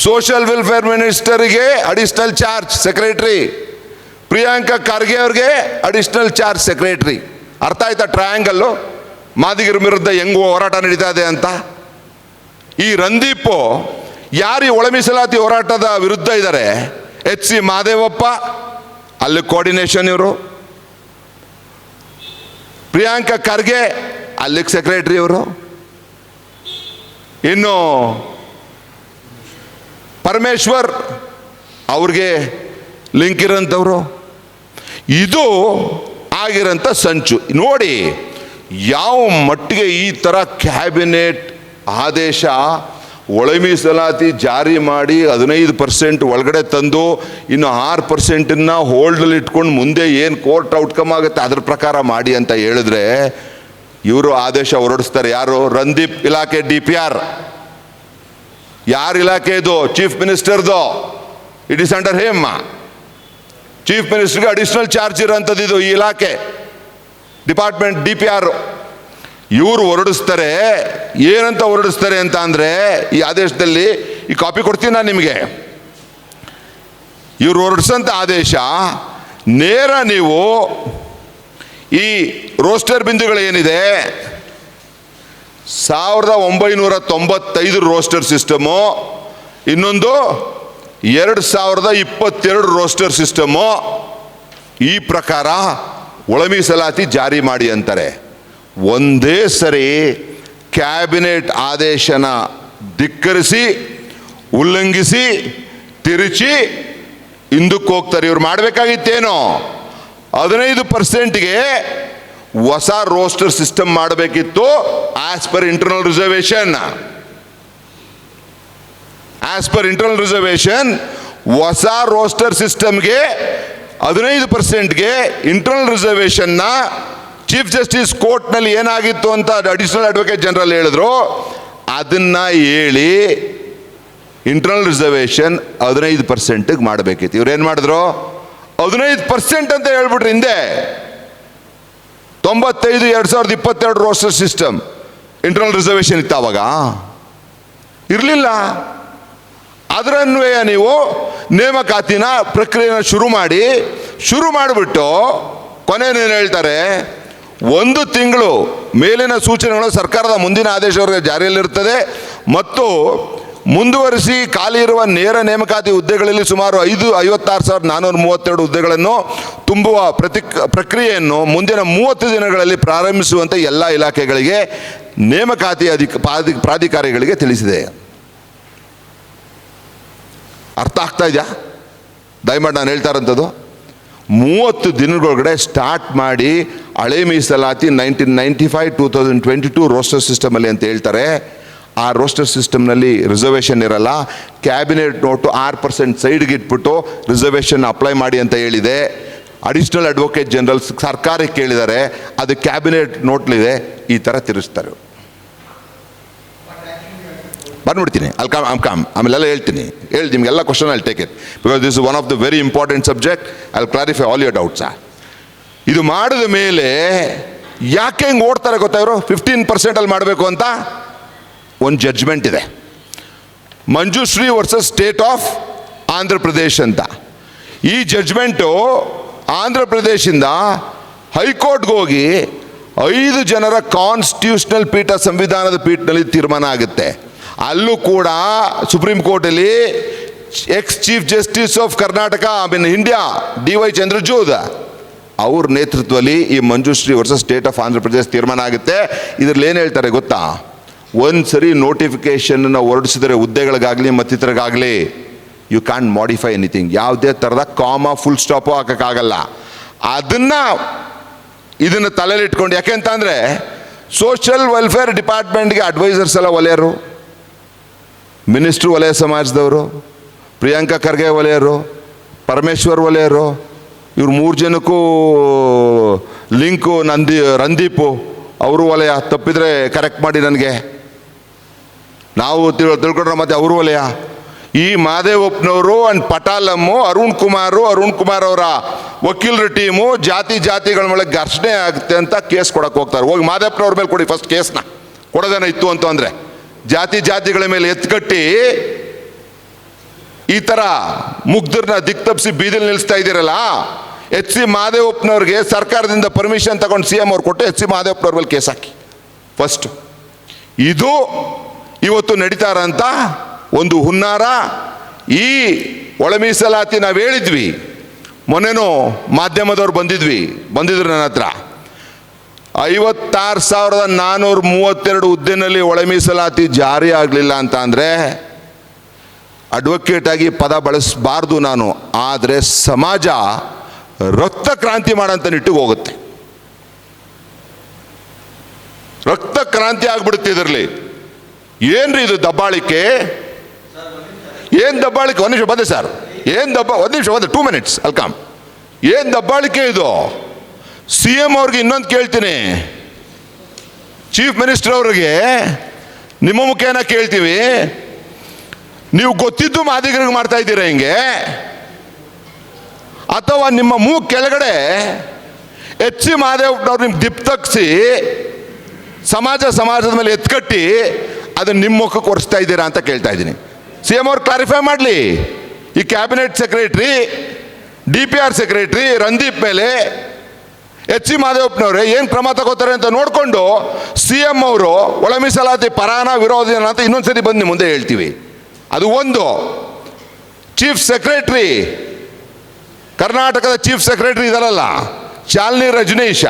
ಸೋಷಿಯಲ್ ವೆಲ್ಫೇರ್ ಮಿನಿಸ್ಟರ್ಗೆ additional charge secretary, Priyanka Kharge ಅವ್ರಿಗೆ ಅಡಿಷನಲ್ ಚಾರ್ಜ್ ಸೆಕ್ರೆಟ್ರಿ. ಅರ್ಥ ಆಯ್ತಾ ಟ್ರಯಾಂಗಲ್ಲು? ಮಾದಿಗರ ವಿರುದ್ಧ ಹೆಂಗು ಹೋರಾಟ ನಡೀತಾ ಇದೆ ಅಂತ. ಈ ರಂದೀಪು ಯಾರು ಒಳ ಮೀಸಲಾತಿ ಹೋರಾಟದ ವಿರುದ್ಧ ಇದ್ದಾರೆ? HC ಮಾದೇವಪ್ಪ, ಅಲ್ಲಿ ಕೋಆರ್ಡಿನೇಷನ್ ಇವರು. ಪ್ರಿಯಾಂಕಾ ಖರ್ಗೆ ಅಲ್ಲಿಗೆ ಸೆಕ್ರೆಟರಿ ಇವರು. ಇನ್ನು ಪರಮೇಶ್ವರ್ ಅವ್ರಿಗೆ ಲಿಂಕ್ ಇರೋಂಥವ್ರು. ಇದು ಆಗಿರೋಂಥ ಸಂಚು ನೋಡಿ. ಯಾವ ಮಟ್ಟಿಗೆ ಈ ಥರ ಕ್ಯಾಬಿನೆಟ್ ಆದೇಶ ಒಳ ಮೀಸಲಾತಿ ಜಾರಿ ಮಾಡಿ 15% ಒಳಗಡೆ ತಂದು ಇನ್ನು 6% ಹೋಲ್ಡಲ್ಲಿ ಇಟ್ಕೊಂಡು ಮುಂದೆ ಏನು ಕೋರ್ಟ್ ಔಟ್ಕಮ್ ಆಗುತ್ತೆ ಅದ್ರ ಪ್ರಕಾರ ಮಾಡಿ ಅಂತ ಹೇಳಿದ್ರೆ ಇವರು ಆದೇಶ ಹೊರಡಿಸ್ತಾರೆ. ಯಾರು? ರಂದೀಪ್ ಇಲಾಖೆ DPR. ಯಾರ ಇಲಾಖೆ ಇದು? ಚೀಫ್ ಮಿನಿಸ್ಟರ್ದು. It is under him. Chief ಮಿನಿಸ್ಟರ್ಗೆ ಅಡಿಷನಲ್ ಚಾರ್ಜ್ ಇರೋಂಥದ್ದು ಇದು, ಈ ಇಲಾಖೆ ಡಿಪಾರ್ಟ್ಮೆಂಟ್ DPR. ಇವರು ಹೊರಡಿಸ್ತಾರೆ. ಏನಂತ ಹೊರಡಿಸ್ತಾರೆ ಅಂತ ಅಂದರೆ, ಈ ಆದೇಶದಲ್ಲಿ ಈ ಕಾಪಿ ಕೊಡ್ತೀನಿ ನಾನು ನಿಮಗೆ. ಇವರು ಹೊರಡಿಸೋಂಥ ಆದೇಶ ನೇರ ನೀವು ಈ ರೋಸ್ಟರ್ ಬಿಂದುಗಳೇನಿದೆ 1995 ರೋಸ್ಟರ್ ಸಿಸ್ಟಮು, ಇನ್ನೊಂದು 2022 ರೋಸ್ಟರ್ ಸಿಸ್ಟಮು, ಈ ಪ್ರಕಾರ ಒಳ ಮೀಸಲಾತಿ ಜಾರಿ ಮಾಡಿ ಅಂತಾರೆ. ಒಂದೇ ಸರಿ ಕ್ಯಾಬಿನೆಟ್ ಆದೇಶನ ಧಿಕ್ಕರಿಸಿ ಉಲ್ಲಂಘಿಸಿ ತಿರುಚಿ ಹಿಂದಕ್ಕೆ ಹೋಗ್ತಾರೆ. ಇವ್ರು ಮಾಡಬೇಕಾಗಿತ್ತೇನೋ 15%ಗೆ ಹೊಸ ರೋಸ್ಟರ್ ಸಿಸ್ಟಮ್ ಮಾಡಬೇಕಿತ್ತು. ಆಸ್ ಪರ್ ಇಂಟರ್ನಲ್ ರಿಸರ್ವೇಶನ್ ಹೊಸ ರೋಸ್ಟರ್ ಸಿಸ್ಟಮ್ಗೆ 15%ಗೆ ಇಂಟರ್ನಲ್ ರಿಸರ್ವೇಶನ್ನ ಚೀಫ್ ಜಸ್ಟಿಸ್ ಕೋರ್ಟ್ನಲ್ಲಿ ಏನಾಗಿತ್ತು ಅಂತ ಅಡಿಷನಲ್ ಅಡ್ವೊಕೇಟ್ ಜನರಲ್ ಹೇಳಿದ್ರು. ಅದನ್ನ ಹೇಳಿ ಇಂಟರ್ನಲ್ ರಿಸರ್ವೇಶನ್ 15%ಗೆ ಮಾಡಬೇಕಿತ್ತು. ಇವ್ರೇನು ಮಾಡಿದ್ರು? 15% ಅಂತ ಹೇಳ್ಬಿಟ್ರು. ಹಿಂದೆ 95 2022 ರೋಸ್ಟರ್ ಸಿಸ್ಟಮ್ ಇಂಟರ್ನಲ್ ರಿಸರ್ವೇಶನ್ ಇತ್ತು, ಅವಾಗ ಇರಲಿಲ್ಲ. ಅದರನ್ವಯ ನೀವು ನೇಮಕಾತಿನ ಪ್ರಕ್ರಿಯೆನ ಶುರು ಮಾಡಿಬಿಟ್ಟು ಕೊನೆಯೇನು ಹೇಳ್ತಾರೆ? 1 ತಿಂಗಳು ಮೇಲಿನ ಸೂಚನೆಗಳು ಸರ್ಕಾರದ ಮುಂದಿನ ಆದೇಶವರೆಗೆ ಜಾರಿಯಲ್ಲಿರುತ್ತದೆ ಮತ್ತು ಮುಂದುವರಿಸಿ ಖಾಲಿ ಇರುವ ನೇರ ನೇಮಕಾತಿ ಹುದ್ದೆಗಳಲ್ಲಿ ಸುಮಾರು 56,432 ಹುದ್ದೆಗಳನ್ನು ತುಂಬುವ ಪ್ರಕ್ರಿಯೆಯನ್ನು ಮುಂದಿನ 30 ದಿನಗಳಲ್ಲಿ ಪ್ರಾರಂಭಿಸುವಂತೆ ಎಲ್ಲ ಇಲಾಖೆಗಳಿಗೆ ನೇಮಕಾತಿ ಪ್ರಾಧಿಕಾರಿಗಳಿಗೆ ತಿಳಿಸಿದೆ. ಅರ್ಥ ಆಗ್ತಾ ಇದೆಯಾ? ದಯಮಾಡಿ ನಾನು ಹೇಳ್ತಾ ಇರೋಂಥದ್ದು 30 ದಿನಗಳೊಳಗಡೆ ಸ್ಟಾರ್ಟ್ ಮಾಡಿ ಹಳೆ ಮೀಸಲಾತಿ 1995-2022 ರೋಸ್ಟರ್ ಸಿಸ್ಟಮಲ್ಲಿ ಅಂತ ಹೇಳ್ತಾರೆ. ಆ ರೋಸ್ಟರ್ ಸಿಸ್ಟಮ್ನಲ್ಲಿ ರಿಸರ್ವೇಷನ್ ಇರಲ್ಲ. ಕ್ಯಾಬಿನೆಟ್ ನೋಟು 6% ಸೈಡ್ಗೆ ಇಟ್ಬಿಟ್ಟು ರಿಸರ್ವೇಷನ್ ಅಪ್ಲೈ ಮಾಡಿ ಅಂತ ಹೇಳಿದೆ. ಅಡಿಷನಲ್ ಅಡ್ವೊಕೇಟ್ ಜನರಲ್ ಸರ್ಕಾರಕ್ಕೆ ಕೇಳಿದ್ದಾರೆ, ಅದು ಕ್ಯಾಬಿನೆಟ್ ನೋಟ್ಲಿದೆ. ಈ ಥರ ತಿರುಗಿಸ್ತಾರೆ. ಬಂದ್ಬಿಡ್ತೀನಿ, ಆಮೇಲೆಲ್ಲ ಹೇಳ್ತೀನಿ. ನಿಮಗೆಲ್ಲ question I take it because this is one of the very important subject. I will clarify all your doubts. ಇದು ಮಾಡಿದ ಮೇಲೆ ಯಾಕೆ ಹಿಂಗೆ ಓಡ್ತಾರೆ ಗೊತ್ತಾ ಇವರು? 15% ಮಾಡಬೇಕು ಅಂತ ಒಂದು ಜಡ್ಜ್ಮೆಂಟ್ ಇದೆ, Manjushree versus state of Andhra Pradesh ಅಂತ. ಈ ಜಡ್ಜ್ಮೆಂಟು ಆಂಧ್ರ ಪ್ರದೇಶದಿಂದ ಹೈಕೋರ್ಟ್ಗೆ ಹೋಗಿ 5 ಜನರ ಕಾನ್ಸ್ಟಿಟ್ಯೂಷನಲ್ ಪೀಠ, ಸಂವಿಧಾನದ ಪೀಠದಲ್ಲಿ ತೀರ್ಮಾನ ಆಗುತ್ತೆ. ಅಲ್ಲೂ ಕೂಡ ಸುಪ್ರೀಂ ಕೋರ್ಟಲ್ಲಿ X chief justice of Karnataka India DY Chandrachud ಅವ್ರ ನೇತೃತ್ವದಲ್ಲಿ ಈ Manjushree versus state of Andhra Pradesh ತೀರ್ಮಾನ ಆಗುತ್ತೆ. ಇದರಲ್ಲಿ ಏನು ಹೇಳ್ತಾರೆ ಗೊತ್ತಾ? ಒಂದು ಸರಿ ನೋಟಿಫಿಕೇಶನ್ನ ಹೊರಡಿಸಿದ್ರೆ ಹುದ್ದೆಗಳಿಗಾಗಲಿ ಮತ್ತಿತರಗಾಗಲಿ, ಯು ಕ್ಯಾನ್ ಮಾಡಿಫೈ ಎನಿಥಿಂಗ್. ಯಾವುದೇ ಥರದ ಕಾಮ ಫುಲ್ ಸ್ಟಾಪು ಹಾಕೋಕ್ಕಾಗಲ್ಲ. ಇದನ್ನು ತಲೆಯಲ್ಲಿ ಇಟ್ಕೊಂಡು, ಯಾಕೆಂತಂದರೆ ಸೋಷಿಯಲ್ ವೆಲ್ಫೇರ್ ಡಿಪಾರ್ಟ್ಮೆಂಟ್ಗೆ ಅಡ್ವೈಸರ್ಸ್ ಎಲ್ಲ ಒಲೆಯರು, ಮಿನಿಸ್ಟ್ರು ವಲಯ ಸಮಾಜದವರು, ಪ್ರಿಯಾಂಕಾ ಖರ್ಗೆ ವಲಯರು, ಪರಮೇಶ್ವರ್ ವಲಯರು, ಇವ್ರು 3 ಜನಕ್ಕೂ ಲಿಂಕು ರಂದೀಪು ಅವರು ವಲಯ. ತಪ್ಪಿದರೆ ಕರೆಕ್ಟ್ ಮಾಡಿ ನನಗೆ, ನಾವು ತಿಳ್ಕೊಂಡ್ರೆ ಮತ್ತೆ ಅವರು ವಲಯ. ಈ ಮಹದೇವಪ್ಪನವರು ಅಂಡ್ ಪಟಾಲಮ್ಮು, ಅರುಣ್ ಕುಮಾರ್ ಅವರ ವಕೀಲರ ಟೀಮು ಜಾತಿಗಳ ಮೇಲೆ ಘರ್ಷಣೆ ಆಗುತ್ತೆ ಅಂತ ಕೇಸ್ ಕೊಡಕ್ಕೆ ಹೋಗ್ತಾರೆ. ಹೋಗಿ ಮಹದೇವಪ್ಪನವ್ರ ಮೇಲೆ ಕೊಡಿ ಫಸ್ಟ್ ಕೇಸ್ನ, ಕೊಡೋದೇನ ಇತ್ತು ಅಂತಂದರೆ. ಜಾತಿಗಳ ಮೇಲೆ ಎತ್ಕಟ್ಟಿ ಈ ಥರ ಮುಗ್ಧರನ್ನ ದಿಕ್ತಪ್ಪಿಸಿ ಬೀದಿಲಿ ನಿಲ್ಲಿಸ್ತಾ ಇದ್ದೀರಲ್ಲ, ಎಚ್ ಸಿ ಮಹದೇವಪ್ಪನವ್ರಿಗೆ ಸರ್ಕಾರದಿಂದ ಪರ್ಮಿಷನ್ ತಗೊಂಡು CM ಅವ್ರು ಕೊಟ್ಟು ಎಚ್ ಸಿ ಮಹದೇವಪ್ಪನವ್ರ ಮೇಲೆ ಕೇಸ್ ಹಾಕಿ ಫಸ್ಟ್. ಇದು ಇವತ್ತು ನಡೀತಾರಂತ ಒಂದು ಹುನ್ನಾರ. ಈ ಒಳ ಮೀಸಲಾತಿ ನಾವು ಹೇಳಿದ್ವಿ, ಮೊನ್ನೆನೂ ಮಾಧ್ಯಮದವ್ರು ಬಂದಿದ್ರು ನನ್ನ ಹತ್ರ. 56,432 ಹುದ್ದೆನಲ್ಲಿ ಒಳ ಮೀಸಲಾತಿ ಜಾರಿ ಆಗಲಿಲ್ಲ ಅಂತ ಅಂದರೆ ಅಡ್ವೊಕೇಟ್ ಆಗಿ ಪದ ಬಳಸಬಾರ್ದು ನಾನು, ಆದರೆ ಸಮಾಜ ರಕ್ತ ಕ್ರಾಂತಿ ಮಾಡೋಂಥ ನಿಟ್ಟಿಗೆ ಹೋಗುತ್ತೆ. ರಕ್ತ ಕ್ರಾಂತಿ ಆಗ್ಬಿಡುತ್ತೆ ಇದರಲ್ಲಿ. ಏನ್ರಿ ಇದು ದಬ್ಬಾಳಿಕೆ? ಏನು ದಬ್ಬಾಳಿಕೆ? ಒಂದು ನಿಮಿಷ ಬಂದೆ ಸರ್. ಒಂದು ನಿಮಿಷ ಬಂದೆ, 2 minutes ಅಲ್ಕಮ್. ಏನು ದಬ್ಬಾಳಿಕೆ ಇದು? CM ಅವ್ರಿಗೆ ಇನ್ನೊಂದು ಕೇಳ್ತೀನಿ, ಚೀಫ್ ಮಿನಿಸ್ಟರ್ ಅವ್ರಿಗೆ ನಿಮ್ಮ ಮುಖೇನ ಕೇಳ್ತೀವಿ, ನೀವು ಗೊತ್ತಿದ್ದು ಮಾದಿಗರಿಗೆ ಮಾಡ್ತಾ ಇದ್ದೀರಾ ಹಿಂಗೆ, ಅಥವಾ ನಿಮ್ಮ ಮೂಗು ಕೆಳಗಡೆ ಎಚ್ ಸಿ ಮಹದೇವಪ್ಪನವ್ರು ನಿಮ್ಗೆ ದಿಪ್ ತಗ್ಸಿ ಸಮಾಜದ ಮೇಲೆ ಎತ್ಕಟ್ಟಿ ಅದನ್ನು ನಿಮ್ಮ ಮುಖಕ್ಕೆ ಒರೆಸ್ತಾ ಇದ್ದೀರಾ ಅಂತ ಕೇಳ್ತಾ ಇದ್ದೀನಿ. CM ಅವ್ರು ಕ್ಲಾರಿಫೈ ಮಾಡಲಿ. ಈ cabinet secretary, DPR secretary Randeep ಮೇಲೆ ಎಚ್ ಸಿ ಮಹದೇವಪ್ಪನವ್ರೆ ಏನು ಕ್ರಮ ತಗೋತಾರೆ ಅಂತ ನೋಡಿಕೊಂಡು CM ಅವರು ಒಳ ಮೀಸಲಾತಿ ಪರಾನ ವಿರೋಧಿನ ಅಂತ ಇನ್ನೊಂದ್ಸರಿ ಬಂದು ನಿಮ್ಮ ಮುಂದೆ ಹೇಳ್ತೀವಿ. ಅದು ಒಂದು. ಚೀಫ್ ಸೆಕ್ರೆಟ್ರಿ, ಕರ್ನಾಟಕದ ಚೀಫ್ ಸೆಕ್ರೆಟರಿ ಇದಾರಲ್ಲ ಶಾಲಿನಿ ರಜನೀಶ,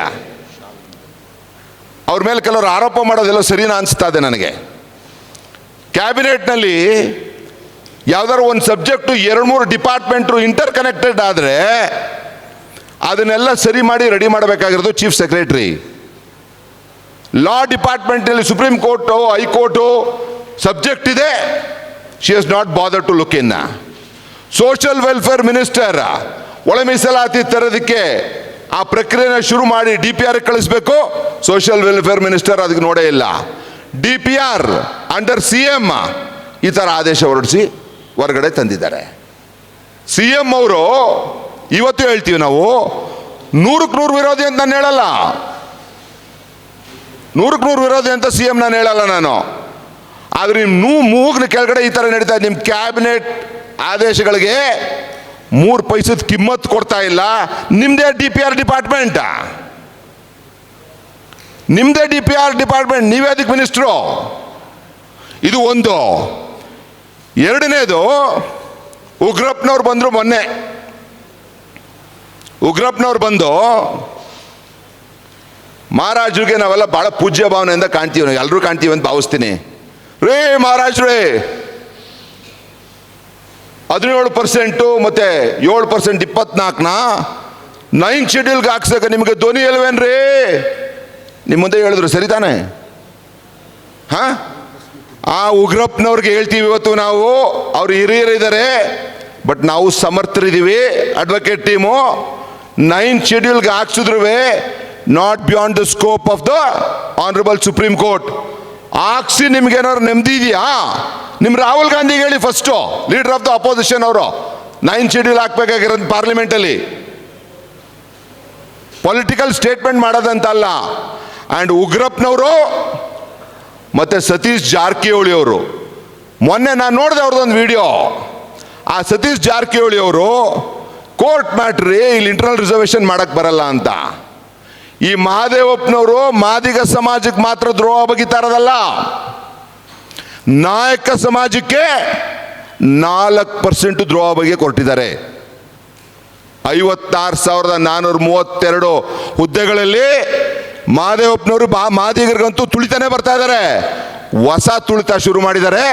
ಅವ್ರ ಮೇಲೆ ಕೆಲವರು ಆರೋಪ ಮಾಡೋದೆಲ್ಲ ಸರಿನಾ ಅನಿಸ್ತಾ ಇದೆ ನನಗೆ. ಕ್ಯಾಬಿನೆಟ್ನಲ್ಲಿ ಯಾವ್ದಾದ್ರು ಒಂದು ಸಬ್ಜೆಕ್ಟು 2-3 ಡಿಪಾರ್ಟ್ಮೆಂಟು ಇಂಟರ್ ಕನೆಕ್ಟೆಡ್ ಆದರೆ ಅದನ್ನೆಲ್ಲ ಸರಿ ಮಾಡಿ ರೆಡಿ ಮಾಡಬೇಕಾಗಿರೋದು ಚೀಫ್ ಸೆಕ್ರೆಟರಿ. ಲಾ ಡಿಪಾರ್ಟ್ಮೆಂಟಲ್ಲಿ ಸುಪ್ರೀಂ ಕೋರ್ಟು ಹೈಕೋರ್ಟು ಸಬ್ಜೆಕ್ಟ್ ಇದೆ, she has not bother to look in. Social welfare minister ಒಳ ಮೀಸಲಾತಿ ತರೋದಕ್ಕೆ ಆ ಪ್ರಕ್ರಿಯೆನ ಶುರು ಮಾಡಿ DPR ಕಳಿಸ್ಬೇಕು, ಸೋಷಿಯಲ್ ವೆಲ್ಫೇರ್ ಮಿನಿಸ್ಟರ್ ಅದಕ್ಕೆ ನೋಡೇ ಇಲ್ಲ. DPR ಅಂಡರ್ CM ಈ ಥರ ಆದೇಶ ಹೊರಡಿಸಿ ಹೊರಗಡೆ ತಂದಿದ್ದಾರೆ. CM ಅವರು ಇವತ್ತು ಹೇಳ್ತೀವಿ ನಾವು 100ಕ್ಕೆ 100 ವಿರೋಧಿ ಅಂತ ನಾನು ಹೇಳಲ್ಲ, 100ಕ್ಕೆ 100 ವಿರೋಧಿ ಅಂತ CM ನಾನು ಹೇಳಲ್ಲ ನಾನು. ಆದರೆ ನಿಮ್ಮ ಮೂಗ್ನ ಕೆಳಗಡೆ ಈ ಥರ ನಡೀತಾ ಇದೆ. ನಿಮ್ಮ ಕ್ಯಾಬಿನೆಟ್ ಆದೇಶಗಳಿಗೆ 3 ಪೈಸದ ಕಿಮ್ಮತ್ತು ಕೊಡ್ತಾ ಇಲ್ಲ. ನಿಮ್ಮದೇ DPR ಡಿಪಾರ್ಟ್ಮೆಂಟ್, ನೀವೇ ಅದಕ್ಕೆ ಮಿನಿಸ್ಟ್ರು. ಇದು ಒಂದು. ಎರಡನೇದು, ಉಗ್ರಪ್ಪನವ್ರು ಬಂದರು ಮೊನ್ನೆ. ಉಗ್ರಪ್ಪನವ್ರು ಬಂದು ಮಹಾರಾಜರಿಗೆ ನಾವೆಲ್ಲ ಭಾಳ ಪೂಜ್ಯ ಭಾವನೆಯಿಂದ ಕಾಣ್ತೀವಿ, ನಾವು ಎಲ್ಲರೂ ಕಾಣ್ತೀವಿ ಅಂತ ಭಾವಿಸ್ತೀನಿ. ರೇ ಮಹಾರಾಜ್ರೇ, 17% ಮತ್ತು 7% 24ನ 9th ಶೆಡ್ಯೂಲ್ಗೆ ಹಾಕ್ಸಕ್ಕೆ ನಿಮಗೆ ಧ್ವನಿ ಇಲ್ವೇನ್ರಿ? ನಿಮ್ಮ ಮುಂದೆ ಹೇಳಿದ್ರು ಸರಿ ತಾನೆ? ಹಾಂ, ಆ ಉಗ್ರಪ್ಪನವ್ರಿಗೆ ಹೇಳ್ತೀವಿ ಇವತ್ತು ನಾವು. ಅವ್ರು ಹಿರಿಯರಿದ್ದಾರೆ, ಬಟ್ ನಾವು ಸಮರ್ಥರಿದ್ದೀವಿ. ಅಡ್ವೊಕೇಟ್ ಟೀಮು 9th ಶೆಡ್ಯೂಲ್ಗೆ ಹಾಕ್ಸಿದ್ರು not beyond the scope of the honourable supreme court. ಹಾಕ್ಸಿ ನಿಮ್ಗೇನಾದ್ರು ನೆಮ್ಮದಿ ಇದೆಯಾ? ನಿಮ್ಮ ರಾಹುಲ್ ಗಾಂಧಿಗೆ ಹೇಳಿ first, leader of the opposition ಅವರು 9th ಶೆಡ್ಯೂಲ್ ಹಾಕ್ಬೇಕಾಗಿರೋದು ಪಾರ್ಲಿಮೆಂಟಲ್ಲಿ. ಪೊಲಿಟಿಕಲ್ ಸ್ಟೇಟ್ಮೆಂಟ್ ಮಾಡೋದಂತಲ್ಲ. ಆ್ಯಂಡ್ ಉಗ್ರಪ್ಪನವರು ಮತ್ತು ಸತೀಶ್ ಜಾರಕಿಹೊಳಿ ಅವರು, ಮೊನ್ನೆ ನಾನು ನೋಡಿದೆ ಅವ್ರದ್ದೊಂದು ವಿಡಿಯೋ. ಆ ಸತೀಶ್ ಜಾರಕಿಹೊಳಿ ಅವರು ಕೋರ್ಟ್ ಮ್ಯಾಟ್ರಿ ಇಲ್ಲಿ ಇಂಟರ್ನಲ್ ರಿಸರ್ವೇಷನ್ ಮಾಡಕ್ಕೆ ಬರಲ್ಲ ಅಂತ. ಈ ಮಹದೇವಪ್ಪನವರು ಮಾದಿಗ ಸಮಾಜಕ್ಕೆ ಮಾತ್ರ ದ್ರೋಹ ಬಗೆತಾರದಲ್ಲ, ನಾಯಕ ಸಮಾಜಕ್ಕೆ 4% ದ್ರೋಹ ಬಗ್ಗೆ ಕೊಟ್ಟಿದ್ದಾರೆ. 56,432 ಹುದ್ದೆಗಳಲ್ಲಿ ಮಹದೇವಪ್ಪನವರು ಮಾದಿಗರಿಗಂತೂ ತುಳಿತಾನೆ ಬರ್ತಾ ಇದ್ದಾರೆ. ಹೊಸ ತುಳಿತ ಶುರು ಮಾಡಿದ್ದಾರೆ.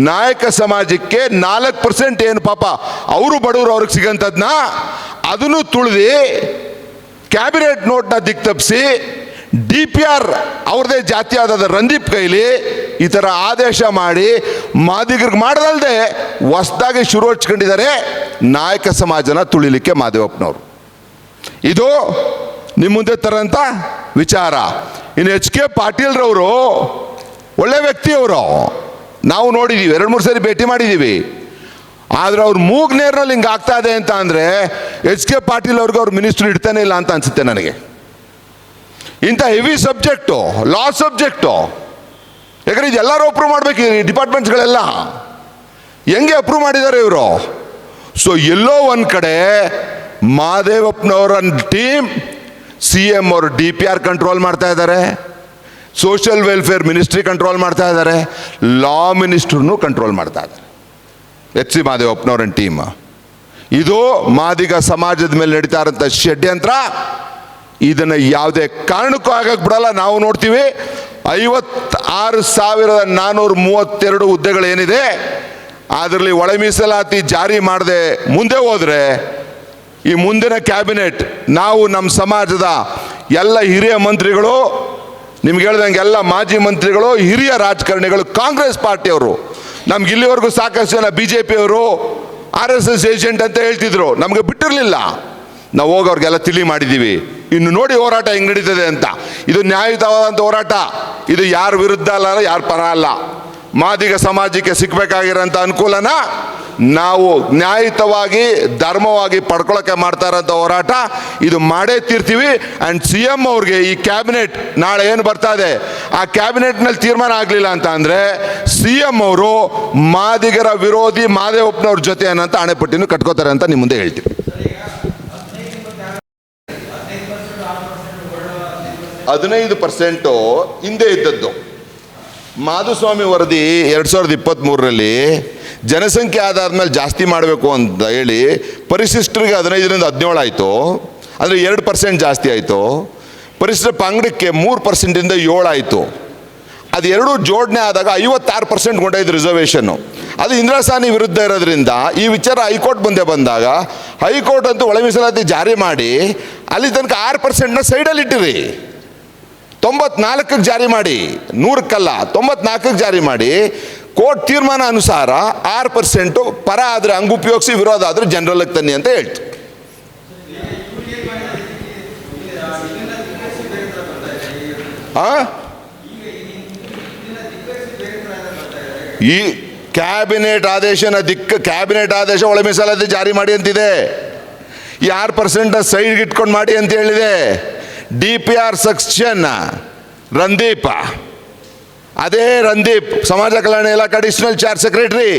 ನಾಯಕ ಸಮಾಜಕ್ಕೆ 4% ಏನು ಪಾಪ ಅವರು ಬಡವರು ಅವ್ರಿಗೆ ಸಿಗಂಥದ್ನ ಅದನ್ನು ತುಳಿದು ಕ್ಯಾಬಿನೆಟ್ ನೋಟ್ನ ದಿಕ್ತಪ್ಪಿಸಿ DPR ಅವ್ರದೇ ಜಾತಿಯಾದ ರಂದೀಪ್ ಕೈಲಿ ಈ ಥರ ಆದೇಶ ಮಾಡಿ ಮಾದಿಗರಿಗೆ ಮಾಡೋದಲ್ಲದೆ ಹೊಸದಾಗಿ ಶುರು ಹಚ್ಕೊಂಡಿದ್ದಾರೆ ನಾಯಕ ಸಮಾಜನ ತುಳಿಲಿಕ್ಕೆ ಮಾದೇವಪ್ಪನವರು. ಇದು ನಿಮ್ಮ ಮುಂದೆ ತರಂತ ವಿಚಾರ. ಇನ್ನು HK ಪಾಟೀಲ್ರವರು ಒಳ್ಳೆ ವ್ಯಕ್ತಿಯವರು, ನಾವು ನೋಡಿದ್ದೀವಿ, 2-3 ಸರಿ ಭೇಟಿ ಮಾಡಿದ್ದೀವಿ. ಆದರೆ ಅವ್ರ ಮೂಗ್ ನೇರ್ನಲ್ಲಿ ಹಿಂಗೆ ಆಗ್ತಾ ಇದೆ ಅಂತ ಅಂದರೆ HK ಪಾಟೀಲ್ ಅವ್ರಿಗೆ ಅವ್ರ ಮಿನಿಸ್ಟ್ರು ಇಡ್ತಾನೆ ಇಲ್ಲ ಅಂತ ಅನಿಸುತ್ತೆ ನನಗೆ. ಇಂಥ ಹೆವಿ ಸಬ್ಜೆಕ್ಟು, ಲಾ ಸಬ್ಜೆಕ್ಟು, ಯಾಕಂದರೆ ಇದೆಲ್ಲರೂ ಅಪ್ರೂವ್ ಮಾಡಬೇಕು ಈ ಡಿಪಾರ್ಟ್ಮೆಂಟ್ಸ್ಗಳೆಲ್ಲ. ಹೆಂಗೆ ಅಪ್ರೂವ್ ಮಾಡಿದ್ದಾರೆ ಇವರು? ಸೊ ಎಲ್ಲೋ ಒಂದು ಕಡೆ ಮಾದೇವಪ್ಪನವರ ಟೀಮ್ CM ಅವರು DPR ಕಂಟ್ರೋಲ್ ಮಾಡ್ತಾ ಇದ್ದಾರೆ, ಸೋಷಿಯಲ್ ವೆಲ್ಫೇರ್ ಮಿನಿಸ್ಟ್ರಿ ಕಂಟ್ರೋಲ್ ಮಾಡ್ತಾ ಇದ್ದಾರೆ, ಲಾ ಮಿನಿಸ್ಟ್ರನ್ನು ಕಂಟ್ರೋಲ್ ಮಾಡ್ತಾ ಇದ್ದಾರೆ HC ಮಾದೇವಪ್ಪನವರ ಟೀಮ್. ಇದು ಮಾದಿಗ ಸಮಾಜದ ಮೇಲೆ ನಡೀತಾ ಇರೋಂಥ ಷಡ್ಯಂತ್ರ. ಇದನ್ನು ಯಾವುದೇ ಕಾರಣಕ್ಕೂ ಆಗಕ್ಕೆ ಬಿಡಲ್ಲ. ನಾವು ನೋಡ್ತೀವಿ 56,432 ಹುದ್ದೆಗಳೇನಿದೆ ಅದರಲ್ಲಿ ಒಳ ಮೀಸಲಾತಿ ಜಾರಿ ಮಾಡದೆ ಮುಂದೆ ಹೋದರೆ ಈ ಮುಂದಿನ ಕ್ಯಾಬಿನೆಟ್ ನಾವು ನಮ್ಮ ಸಮಾಜದ ಎಲ್ಲ ಹಿರಿಯ ಮಂತ್ರಿಗಳು, ನಿಮ್ಗೆ ಹೇಳ್ದಂಗೆ ಎಲ್ಲ ಮಾಜಿ ಮಂತ್ರಿಗಳು, ಹಿರಿಯ ರಾಜಕಾರಣಿಗಳು, ಕಾಂಗ್ರೆಸ್ ಪಾರ್ಟಿಯವರು, ನಮ್ಗೆ ಇಲ್ಲಿವರೆಗೂ ಸಾಕಷ್ಟು ಜನ BJP ಅವರು RSS ಏಜೆಂಟ್ ಅಂತ ಹೇಳ್ತಿದ್ರು, ನಮಗೆ ಬಿಟ್ಟಿರಲಿಲ್ಲ. ನಾವು ಹೋಗಿ ಅವ್ರಿಗೆಲ್ಲ ತಿಳಿ ಮಾಡಿದ್ದೀವಿ. ಇನ್ನು ನೋಡಿ ಹೋರಾಟ ಹೆಂಗೆ ನಡೀತದೆ ಅಂತ. ಇದು ನ್ಯಾಯಯುತವಾದಂಥ ಹೋರಾಟ. ಇದು ಯಾರ ವಿರುದ್ಧ ಅಲ್ಲ, ಯಾರ ಪರ ಅಲ್ಲ. ಮಾದಿಗ ಸಮಾಜಕ್ಕೆ ಸಿಕ್ಕಬೇಕಾಗಿರೋಂಥ ಅನುಕೂಲನ ನಾವು ನ್ಯಾಯಯುತವಾಗಿ ಧರ್ಮವಾಗಿ ಪಡ್ಕೊಳ್ಳೋಕ್ಕೆ ಮಾಡ್ತಾ ಇರೋಂಥ ಹೋರಾಟ ಇದು ಮಾಡೇ ತೀರ್ತೀವಿ. ಆ್ಯಂಡ್ CM ಅವ್ರಿಗೆ ಈ ಕ್ಯಾಬಿನೆಟ್ ನಾಳೆ ಏನು ಬರ್ತಾ ಇದೆ ಆ ಕ್ಯಾಬಿನೆಟ್ನಲ್ಲಿ ತೀರ್ಮಾನ ಆಗಲಿಲ್ಲ ಅಂತ ಅಂದರೆ CM ಅವರು ಮಾದಿಗರ ವಿರೋಧಿ ಮಾದೇವಪ್ಪನವ್ರ ಜೊತೆ ಅನ್ನೋಂಥ ಹಣೆಪಟ್ಟಿನೂ ಕಟ್ಕೋತಾರೆ ಅಂತ ನಿಮ್ಮ ಮುಂದೆ ಹೇಳ್ತೀವಿ. 15% ಹಿಂದೆ ಇದ್ದದ್ದು. ಮಾಧುಸ್ವಾಮಿ ವರದಿ 2023ರಲ್ಲಿ ಜನಸಂಖ್ಯೆ ಆಧಾರದ ಮೇಲೆ ಜಾಸ್ತಿ ಮಾಡಬೇಕು ಅಂತ ಹೇಳಿ ಪರಿಶಿಷ್ಟರಿಗೆ 15ರಿಂದ 17 ಆಯಿತು, ಅಂದರೆ 2% ಜಾಸ್ತಿ ಆಯಿತು. ಪರಿಶಿಷ್ಟ ಪಂಗಡಕ್ಕೆ 3%ದಿಂದ 7 ಆಯಿತು. ಅದು ಎರಡೂ ಜೋಡಣೆ ಆದಾಗ 56% ಕೊಂಡೊಯ್ದು ರಿಸರ್ವೇಷನ್ನು. ಅದು ಇಂದಿರಾ ಸಾಹ್ನಿ ವಿರುದ್ಧ ಇರೋದ್ರಿಂದ ಈ ವಿಚಾರ ಹೈಕೋರ್ಟ್ ಮುಂದೆ ಬಂದಾಗ ಹೈಕೋರ್ಟ್ ಅಂತೂ ಒಳ ಮೀಸಲಾತಿ ಜಾರಿ ಮಾಡಿ ಅಲ್ಲಿ ತನಕ 6%ನ ಸೈಡಲ್ಲಿಟ್ಟಿರಿ, 94ಕ್ಕೆ ಜಾರಿ ಮಾಡಿ, 100ಕ್ಕಲ್ಲ 94ಕ್ಕೆ ಜಾರಿ ಮಾಡಿ. ಕೋರ್ಟ್ ತೀರ್ಮಾನ ಅನುಸಾರ 6% ಪರ ಆದರೆ ಹಂಗೆ ಉಪಯೋಗಿಸಿ, ವಿರೋಧ ಆದರೆ ಜನರಲ್ಗೆ ತನ್ನಿ ಅಂತ ಹೇಳ್ತು. ಈ ಕ್ಯಾಬಿನೆಟ್ ಆದೇಶ ಒಳ ಮೀಸಲಾತಿ ಜಾರಿ ಮಾಡಿ ಅಂತಿದೆ. ಈ 6% ಸೈಡ್ಗೆ ಇಟ್ಕೊಂಡು ಮಾಡಿ ಅಂತ ಹೇಳಿದೆ. DPR ಸೆಕ್ಷನ್ ರಂದೀಪ್, ಅದೇ ರಂದೀಪ್ ಸಮಾಜ ಕಲ್ಯಾಣ ಇಲಾಖೆ ಅಡಿಷನಲ್ ಚಾರ್ಜ್ ಸೆಕ್ರೆಟರಿ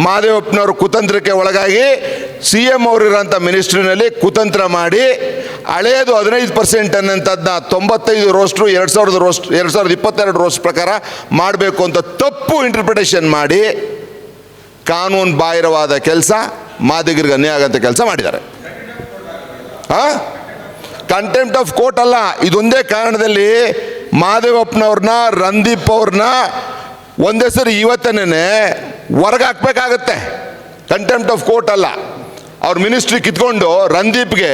ಮಾದೇವಪ್ಪನವರು ಕುತಂತ್ರಕ್ಕೆ ಒಳಗಾಗಿ CM ಅವರಿರೋಂಥ ಮಿನಿಸ್ಟ್ರಿನಲ್ಲಿ ಕುತಂತ್ರ ಮಾಡಿ ಹಳೆಯದು 15% ಅನ್ನೋಂಥದ್ದನ್ನ 95 ರೋಸ್ಟ್ರು 2022 ರೋಸ್ಟ್ ಪ್ರಕಾರ ಮಾಡಬೇಕು ಅಂತ ತಪ್ಪು ಇಂಟರ್ಪ್ರಿಟೇಷನ್ ಮಾಡಿ ಕಾನೂನು ಬಾಹಿರವಾದ ಕೆಲಸ, ಮಾದಿಗರಿಗೆ ಅನ್ಯಾಯ ಆಗೋಂಥ ಕೆಲಸ ಮಾಡಿದ್ದಾರೆ. ಕಂಟೆಂಪ್ಟ್ ಆಫ್ ಕೋರ್ಟ್ ಅಲ್ಲ, ಇದೊಂದೇ ಕಾರಣದಲ್ಲಿ ಮಾದೇವಪ್ಪನವ್ರನ್ನ, ರಂದೀಪ್ ಅವ್ರನ್ನ ಒಂದೇ ಸರಿ ಇವತ್ತನೇ ಹೊರಗೆ ಹಾಕ್ಬೇಕಾಗತ್ತೆ. ಕಂಟೆಂಪ್ಟ್ ಆಫ್ ಕೋರ್ಟ್ ಅಲ್ಲ. ಅವ್ರ ಮಿನಿಸ್ಟ್ರಿ ಕಿತ್ಕೊಂಡು ರಂದೀಪ್ಗೆ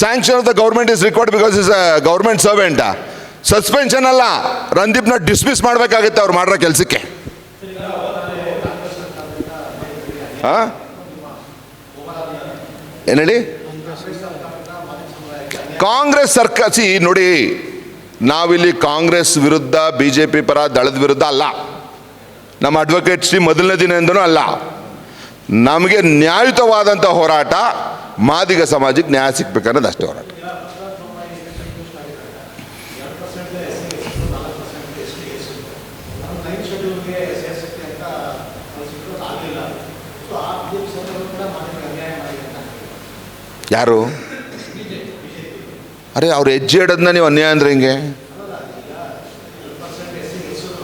sanction of the government is required because is a government servant, suspension ಅಲ್ಲ, ರಂದೀಪ್ನ ಡಿಸ್ಮಿಸ್ ಮಾಡಬೇಕಾಗುತ್ತೆ ಅವ್ರು ಮಾಡಿರೋ ಕೆಲಸಕ್ಕೆ. ಏನು ಹೇಳಿ? ಕಾಂಗ್ರೆಸ್ ಸರ್ಕಾರ ನೋಡಿ, ನಾವಿಲ್ಲಿ ಕಾಂಗ್ರೆಸ್ ವಿರುದ್ಧ BJP ಪರ ದಳದ ವಿರುದ್ಧ ಅಲ್ಲ. ನಮ್ಮ ಅಡ್ವೊಕೇಟ್ ಶ್ರೀ ಮೊದಲನೇ ದಿನದಿಂದನೂ ಅಲ್ಲ. ನಮಗೆ ನ್ಯಾಯಯುತವಾದಂಥ ಹೋರಾಟ, ಮಾದಿಗ ಸಮಾಜಕ್ಕೆ ನ್ಯಾಯ ಸಿಗ್ಬೇಕನ್ನೋದು ಅಷ್ಟೇ ಹೋರಾಟ. ಯಾರು? ಅರೆ ಅವ್ರು ಹೆಜ್ಜೆ ಇಡೋದನ್ನ ನೀವು ಅನ್ಯಾಯ ಅಂದರೆ ಹಿಂಗೆ?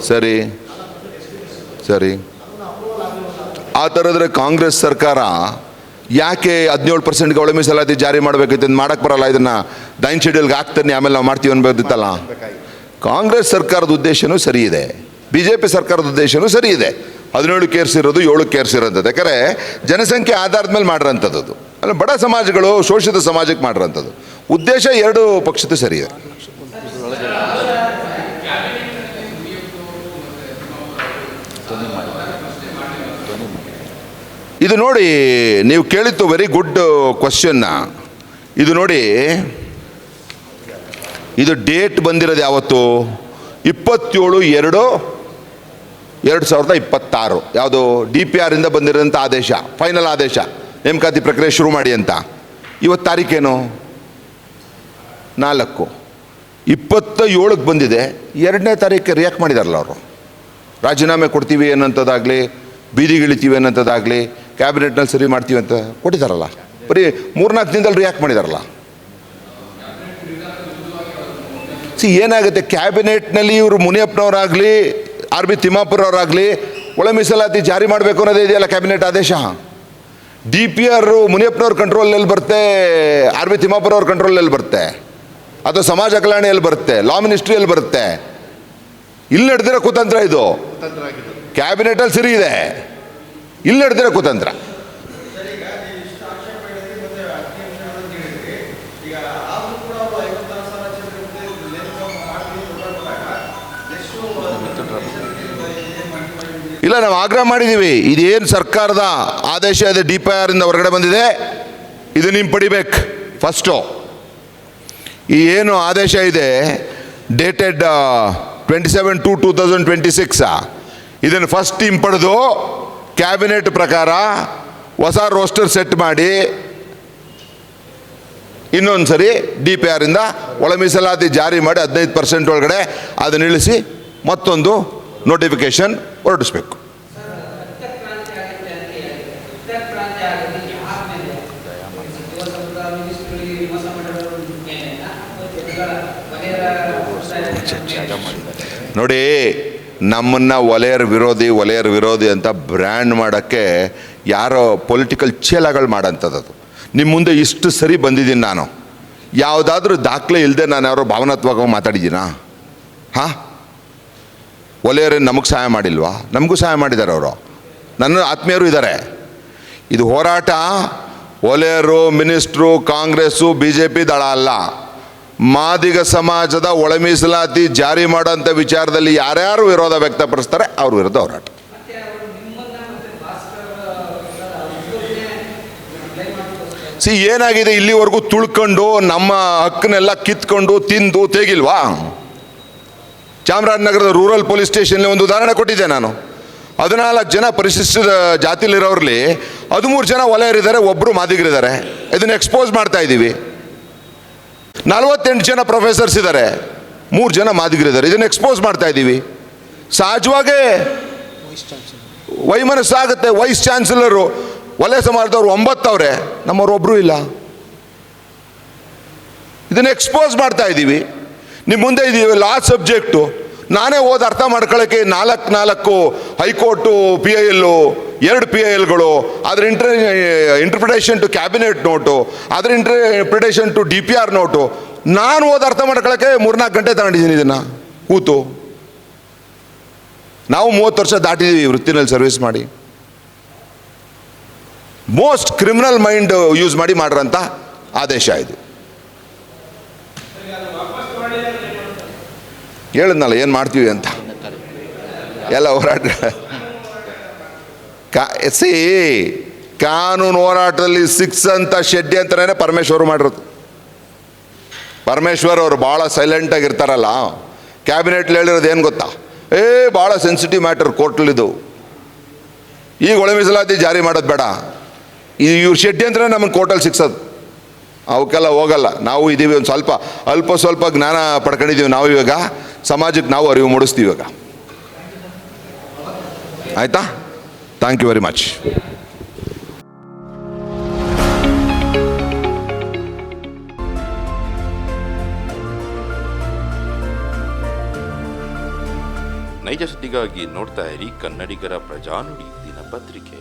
ಸರಿ ಸರಿ, ಆ ಥರದ್ರೆ ಕಾಂಗ್ರೆಸ್ ಸರ್ಕಾರ ಯಾಕೆ 17%ಗೆ ಒಳ ಮೀಸಲಾತಿ ಜಾರಿ ಮಾಡಬೇಕಿತ್ತು? ಮಾಡಕ್ಕೆ ಬರಲ್ಲ, ಇದನ್ನು 9 ಶೆಡ್ಯೂಲ್ಗೆ ಹಾಕ್ತಾನೆ ಆಮೇಲೆ ನಾವು ಮಾಡ್ತೀವಿ ಅನ್ಬೋದಿತ್ತಲ್ಲ. ಕಾಂಗ್ರೆಸ್ ಸರ್ಕಾರದ ಉದ್ದೇಶನೂ ಸರಿ ಇದೆ. BJP ಸರ್ಕಾರದ ಉದ್ದೇಶನೂ ಸರಿ ಇದೆ. 17ಕ್ಕೆ ಏರಿಸಿರೋದು 7ಕ್ಕೆ ಏರಿಸಿರೋಂಥದ್ದು. ಯಾಕಂದರೆ ಜನಸಂಖ್ಯೆ ಆಧಾರದ ಮೇಲೆ ಮಾಡಿರೋಂಥದ್ದು. ಅಲ್ಲ, ಬಡ ಸಮಾಜಗಳು, ಶೋಷಿತ ಸಮಾಜಕ್ಕೆ ಮಾಡಿರೋಂಥದ್ದು. ಉದ್ದೇಶ ಎರಡೂ ಪಕ್ಷದ್ದು ಸರಿ ಇದೆ. ಇದು ನೋಡಿ, ನೀವು ಕೇಳಿತ್ತು ವೆರಿ ಗುಡ್ ಕ್ವಶನ್ನ. ಇದು ನೋಡಿ, ಇದು ಡೇಟ್ ಬಂದಿರೋದು ಯಾವತ್ತು? 27/2/2026. ಯಾವುದು? DPR ಇಂದ ಬಂದಿರೋಂಥ ಆದೇಶ, ಫೈನಲ್ ಆದೇಶ, ನೇಮಕಾತಿ ಪ್ರಕ್ರಿಯೆ ಶುರು ಮಾಡಿ ಅಂತ. ಇವತ್ತು ತಾರೀಖೇನು? 4. 27ಕ್ಕೆ ಬಂದಿದೆ. 2ನೇ ತಾರೀಕಿಗೆ ರಿಯಾಕ್ಟ್ ಮಾಡಿದಾರಲ್ಲ ಅವರು. ರಾಜೀನಾಮೆ ಕೊಡ್ತೀವಿ ಅನ್ನೋಂಥದ್ದಾಗಲಿ, ಬೀದಿಗಿಳಿತೀವಿ ಅನ್ನೋಂಥದ್ದಾಗಲಿ, ಕ್ಯಾಬಿನೆಟ್ನಲ್ಲಿ ಸರಿ ಮಾಡ್ತೀವಿ ಅಂತ ಕೊಟ್ಟಿದ್ದಾರಲ್ಲ. ಬರೀ 3-4 ದಿನದಲ್ಲಿ ರಿಯಾಕ್ಟ್ ಮಾಡಿದಾರಲ್ಲ. ಏನಾಗುತ್ತೆ, ಕ್ಯಾಬಿನೆಟ್ನಲ್ಲಿ ಇವರು ಮುನಿಯಪ್ಪನವರಾಗಲಿ, RB ತಿಮ್ಮಾಪುರ ಅವರಾಗಲಿ ಒಳ ಮೀಸಲಾತಿ ಜಾರಿ ಮಾಡಬೇಕು ಅನ್ನೋದೇ ಇದೆಯಲ್ಲ ಕ್ಯಾಬಿನೆಟ್ ಆದೇಶ. DPR ಮುನಿಯಪ್ಪನವ್ರ ಕಂಟ್ರೋಲಲ್ಲಿ ಬರುತ್ತೆ, RB ತಿಮ್ಮಾಪುರ ಅವ್ರ ಕಂಟ್ರೋಲಲ್ಲಿ ಬರುತ್ತೆ, ಅಥವಾ ಸಮಾಜ ಕಲ್ಯಾಣಿಯಲ್ಲಿ ಬರುತ್ತೆ, ಲಾ ಮಿನಿಸ್ಟ್ರಿಯಲ್ಲಿ ಬರುತ್ತೆ. ಇಲ್ಲಿ ನಡೆದಿರೋ ಕುತಂತ್ರ ಇದು. ಕ್ಯಾಬಿನೆಟಲ್ಲಿ ಸರಿ ಇದೆ, ಇಲ್ಲಿ ನಡೆದಿರೋ ಕುತಂತ್ರ. ಇಲ್ಲ, ನಾವು ಆಗ್ರಹ ಮಾಡಿದ್ದೀವಿ. ಇದೇನು ಸರ್ಕಾರದ ಆದೇಶ ಇದೆ, DPR ಇಂದ ಹೊರಗಡೆ ಬಂದಿದೆ, ಇದು ನೀವು ಪಡಿಬೇಕು ಫಸ್ಟು. ಈ ಏನು ಆದೇಶ ಇದೆ ಡೇಟೆಡ್ 27/2/2026, ಇದನ್ನು ಫಸ್ಟ್ ಹಿಂಪಡೆದು ಕ್ಯಾಬಿನೆಟ್ ಪ್ರಕಾರ ಹೊಸ ರೋಸ್ಟರ್ ಸೆಟ್ ಮಾಡಿ ಇನ್ನೊಂದು ಸರಿ DPR ಇಂದ ಒಳ ಮೀಸಲಾತಿ ಜಾರಿ ಮಾಡಿ 15% ಒಳಗಡೆ ಅದನ್ನು ಇಳಿಸಿ ಮತ್ತೊಂದು ನೋಟಿಫಿಕೇಶನ್ ಹೊರಡಿಸ್ಬೇಕು. ನೋಡಿ, ನಮ್ಮನ್ನು ವಲಯರ ವಿರೋಧಿ ಅಂತ ಬ್ರ್ಯಾಂಡ್ ಮಾಡೋಕ್ಕೆ ಯಾರೋ ಪೊಲಿಟಿಕಲ್ ಚೇಲಗಳು ಮಾಡೋಂಥದ್ದು. ನಿಮ್ಮ ಮುಂದೆ ಇಷ್ಟು ಸರಿ ಬಂದಿದ್ದೀನಿ ನಾನು. ಯಾವುದಾದ್ರೂ ದಾಖಲೆ ಇಲ್ಲದೆ ನಾನು ಯಾರೋ ಭಾವನಾತ್ಮಕವಾಗಿ ಮಾತಾಡಿದ್ದೀನಾ? ಹಾಂ, ವಲಯರೇನು ನಮಗೆ ಸಹಾಯ ಮಾಡಿಲ್ವಾ? ನಮಗೂ ಸಹಾಯ ಮಾಡಿದ್ದಾರೆ ಅವರು, ನನ್ನ ಆತ್ಮೀಯರು ಇದ್ದಾರೆ. ಇದು ಹೋರಾಟ ವಲಯರು, ಮಿನಿಸ್ಟ್ರು, ಕಾಂಗ್ರೆಸ್ಸು, BJP ದಳ ಅಲ್ಲ. ಮಾದಿಗ ಸಮಾಜದ ಒಳ ಮೀಸಲಾತಿ ಜಾರಿ ಮಾಡೋಂಥ ವಿಚಾರದಲ್ಲಿ ಯಾರ್ಯಾರು ವಿರೋಧ ವ್ಯಕ್ತಪಡಿಸ್ತಾರೆ ಅವ್ರ ವಿರುದ್ಧ ಹೋರಾಟ. ಏನಾಗಿದೆ, ಇಲ್ಲಿವರೆಗೂ ತುಳ್ಕೊಂಡು ನಮ್ಮ ಹಕ್ಕನ್ನೆಲ್ಲ ಕಿತ್ಕೊಂಡು ತಿಂದು ತೇಗಿಲ್ವಾ? ಚಾಮರಾಜನಗರದ ರೂರಲ್ ಪೊಲೀಸ್ ಸ್ಟೇಷನ್ಲಿ ಒಂದು ಉದಾಹರಣೆ ಕೊಟ್ಟಿದ್ದೆ ನಾನು. 14 ಜನ ಪರಿಶಿಷ್ಟ ಜಾತಿಲಿರೋರಲ್ಲಿ 13 ಜನ ವಲಯರಿದ್ದಾರೆ, ಒಬ್ಬರು ಮಾದಿಗರಿದ್ದಾರೆ. ಇದನ್ನು ಎಕ್ಸ್ಪೋಸ್ ಮಾಡ್ತಾ ಇದ್ದೀವಿ. 48 ಜನ ಪ್ರೊಫೆಸರ್ಸ್ ಇದ್ದಾರೆ, 3 ಜನ ಮಾದಿಗರಿದ್ದಾರೆ. ಇದನ್ನು ಎಕ್ಸ್ಪೋಸ್ ಮಾಡ್ತಾ ಇದ್ದೀವಿ. ಸಹಜವಾಗೇ ವೈಮನಸ್ಸಾಗುತ್ತೆ. ವೈಸ್ ಚಾನ್ಸಲರು ವಲಯ ಸಮಾಜದವ್ರು 9 ಅವರೇ, ನಮ್ಮವ್ರು ಒಬ್ಬರೂ ಇಲ್ಲ. ಇದನ್ನು ಎಕ್ಸ್ಪೋಸ್ ಮಾಡ್ತಾ ಇದ್ದೀವಿ. ನಿಮ್ಮ ಮುಂದೆ ಇದೀವಿ ಲಾ ಸಬ್ಜೆಕ್ಟು. ನಾನೇ ಓದಿ ಅರ್ಥ ಮಾಡ್ಕೊಳ್ಳೋಕ್ಕೆ 4 ಹೈಕೋರ್ಟು PIL, 2 PILಗಳು, ಅದರ ಇಂಟರ್ಪ್ರಿಟೇಷನ್ ಟು ಕ್ಯಾಬಿನೆಟ್ ನೋಟು, ಅದರ ಇಂಟರ್ಪ್ರಿಟೇಷನ್ ಟು DPR ನೋಟು. ನಾನು ಓದಿ ಅರ್ಥ ಮಾಡ್ಕೊಳ್ಳೋಕ್ಕೆ 3-4 ಗಂಟೆ ತಗೊಂಡಿದ್ದೀನಿ ಇದನ್ನು ಕೂತು. ನಾವು 30 ವರ್ಷ ದಾಟಿದ್ದೀವಿ ವೃತ್ತಿನಲ್ಲಿ ಸರ್ವಿಸ್ ಮಾಡಿ. ಮೋಸ್ಟ್ ಕ್ರಿಮಿನಲ್ ಮೈಂಡ್ ಯೂಸ್ ಮಾಡಿ ಮಾಡಿರೋಂಥ ಆದೇಶ ಇದು. ಹೇಳಿದ್ನಲ್ಲ ಏನು ಮಾಡ್ತೀವಿ ಅಂತ ಎಲ್ಲ ಹೋರಾಟ. ಕಾನೂನು ಹೋರಾಟದಲ್ಲಿ 6 ಅಂತ ಷಡ್ಯಂತ್ರನೇ ಪರಮೇಶ್ವರ್ ಮಾಡಿರೋದು. ಪರಮೇಶ್ವರ್ ಅವರು ಭಾಳ ಸೈಲೆಂಟಾಗಿರ್ತಾರಲ್ಲ, ಕ್ಯಾಬಿನೆಟ್ಲಿ ಹೇಳಿರೋದು ಏನು ಗೊತ್ತಾ? ಭಾಳ ಸೆನ್ಸಿಟಿವ್ ಮ್ಯಾಟರ್ ಕೋರ್ಟಲ್ಲಿದ್ದು, ಈಗ ಒಳ ಮೀಸಲಾತಿ ಜಾರಿ ಮಾಡೋದು ಬೇಡ, ಇವ್ರ ಷಡ್ಯಂತ್ರ ನಮಗೆ ಕೋರ್ಟಲ್ಲಿ ಸಿಕ್ಸೋದು, ಅವಕ್ಕೆಲ್ಲ ಹೋಗಲ್ಲ. ನಾವು ಇದ್ದೀವಿ, ಒಂದು ಸ್ವಲ್ಪ ಜ್ಞಾನ ಪಡ್ಕೊಂಡಿದ್ದೀವಿ ನಾವು. ಇವಾಗ ಸಮಾಜಕ್ಕೆ ನಾವು ಅರಿವು ಮೂಡಿಸ್ತೀವಿ ಇವಾಗ. ಆಯಿತಾ? Thank you very much. ನೈಜ ಸುದ್ದಿಗಾಗಿ ನೋಡ್ತಾ ಇರಿ ಕನ್ನಡಿಗರ ಪ್ರಜಾನುಡಿ ದಿನಪತ್ರಿಕೆ.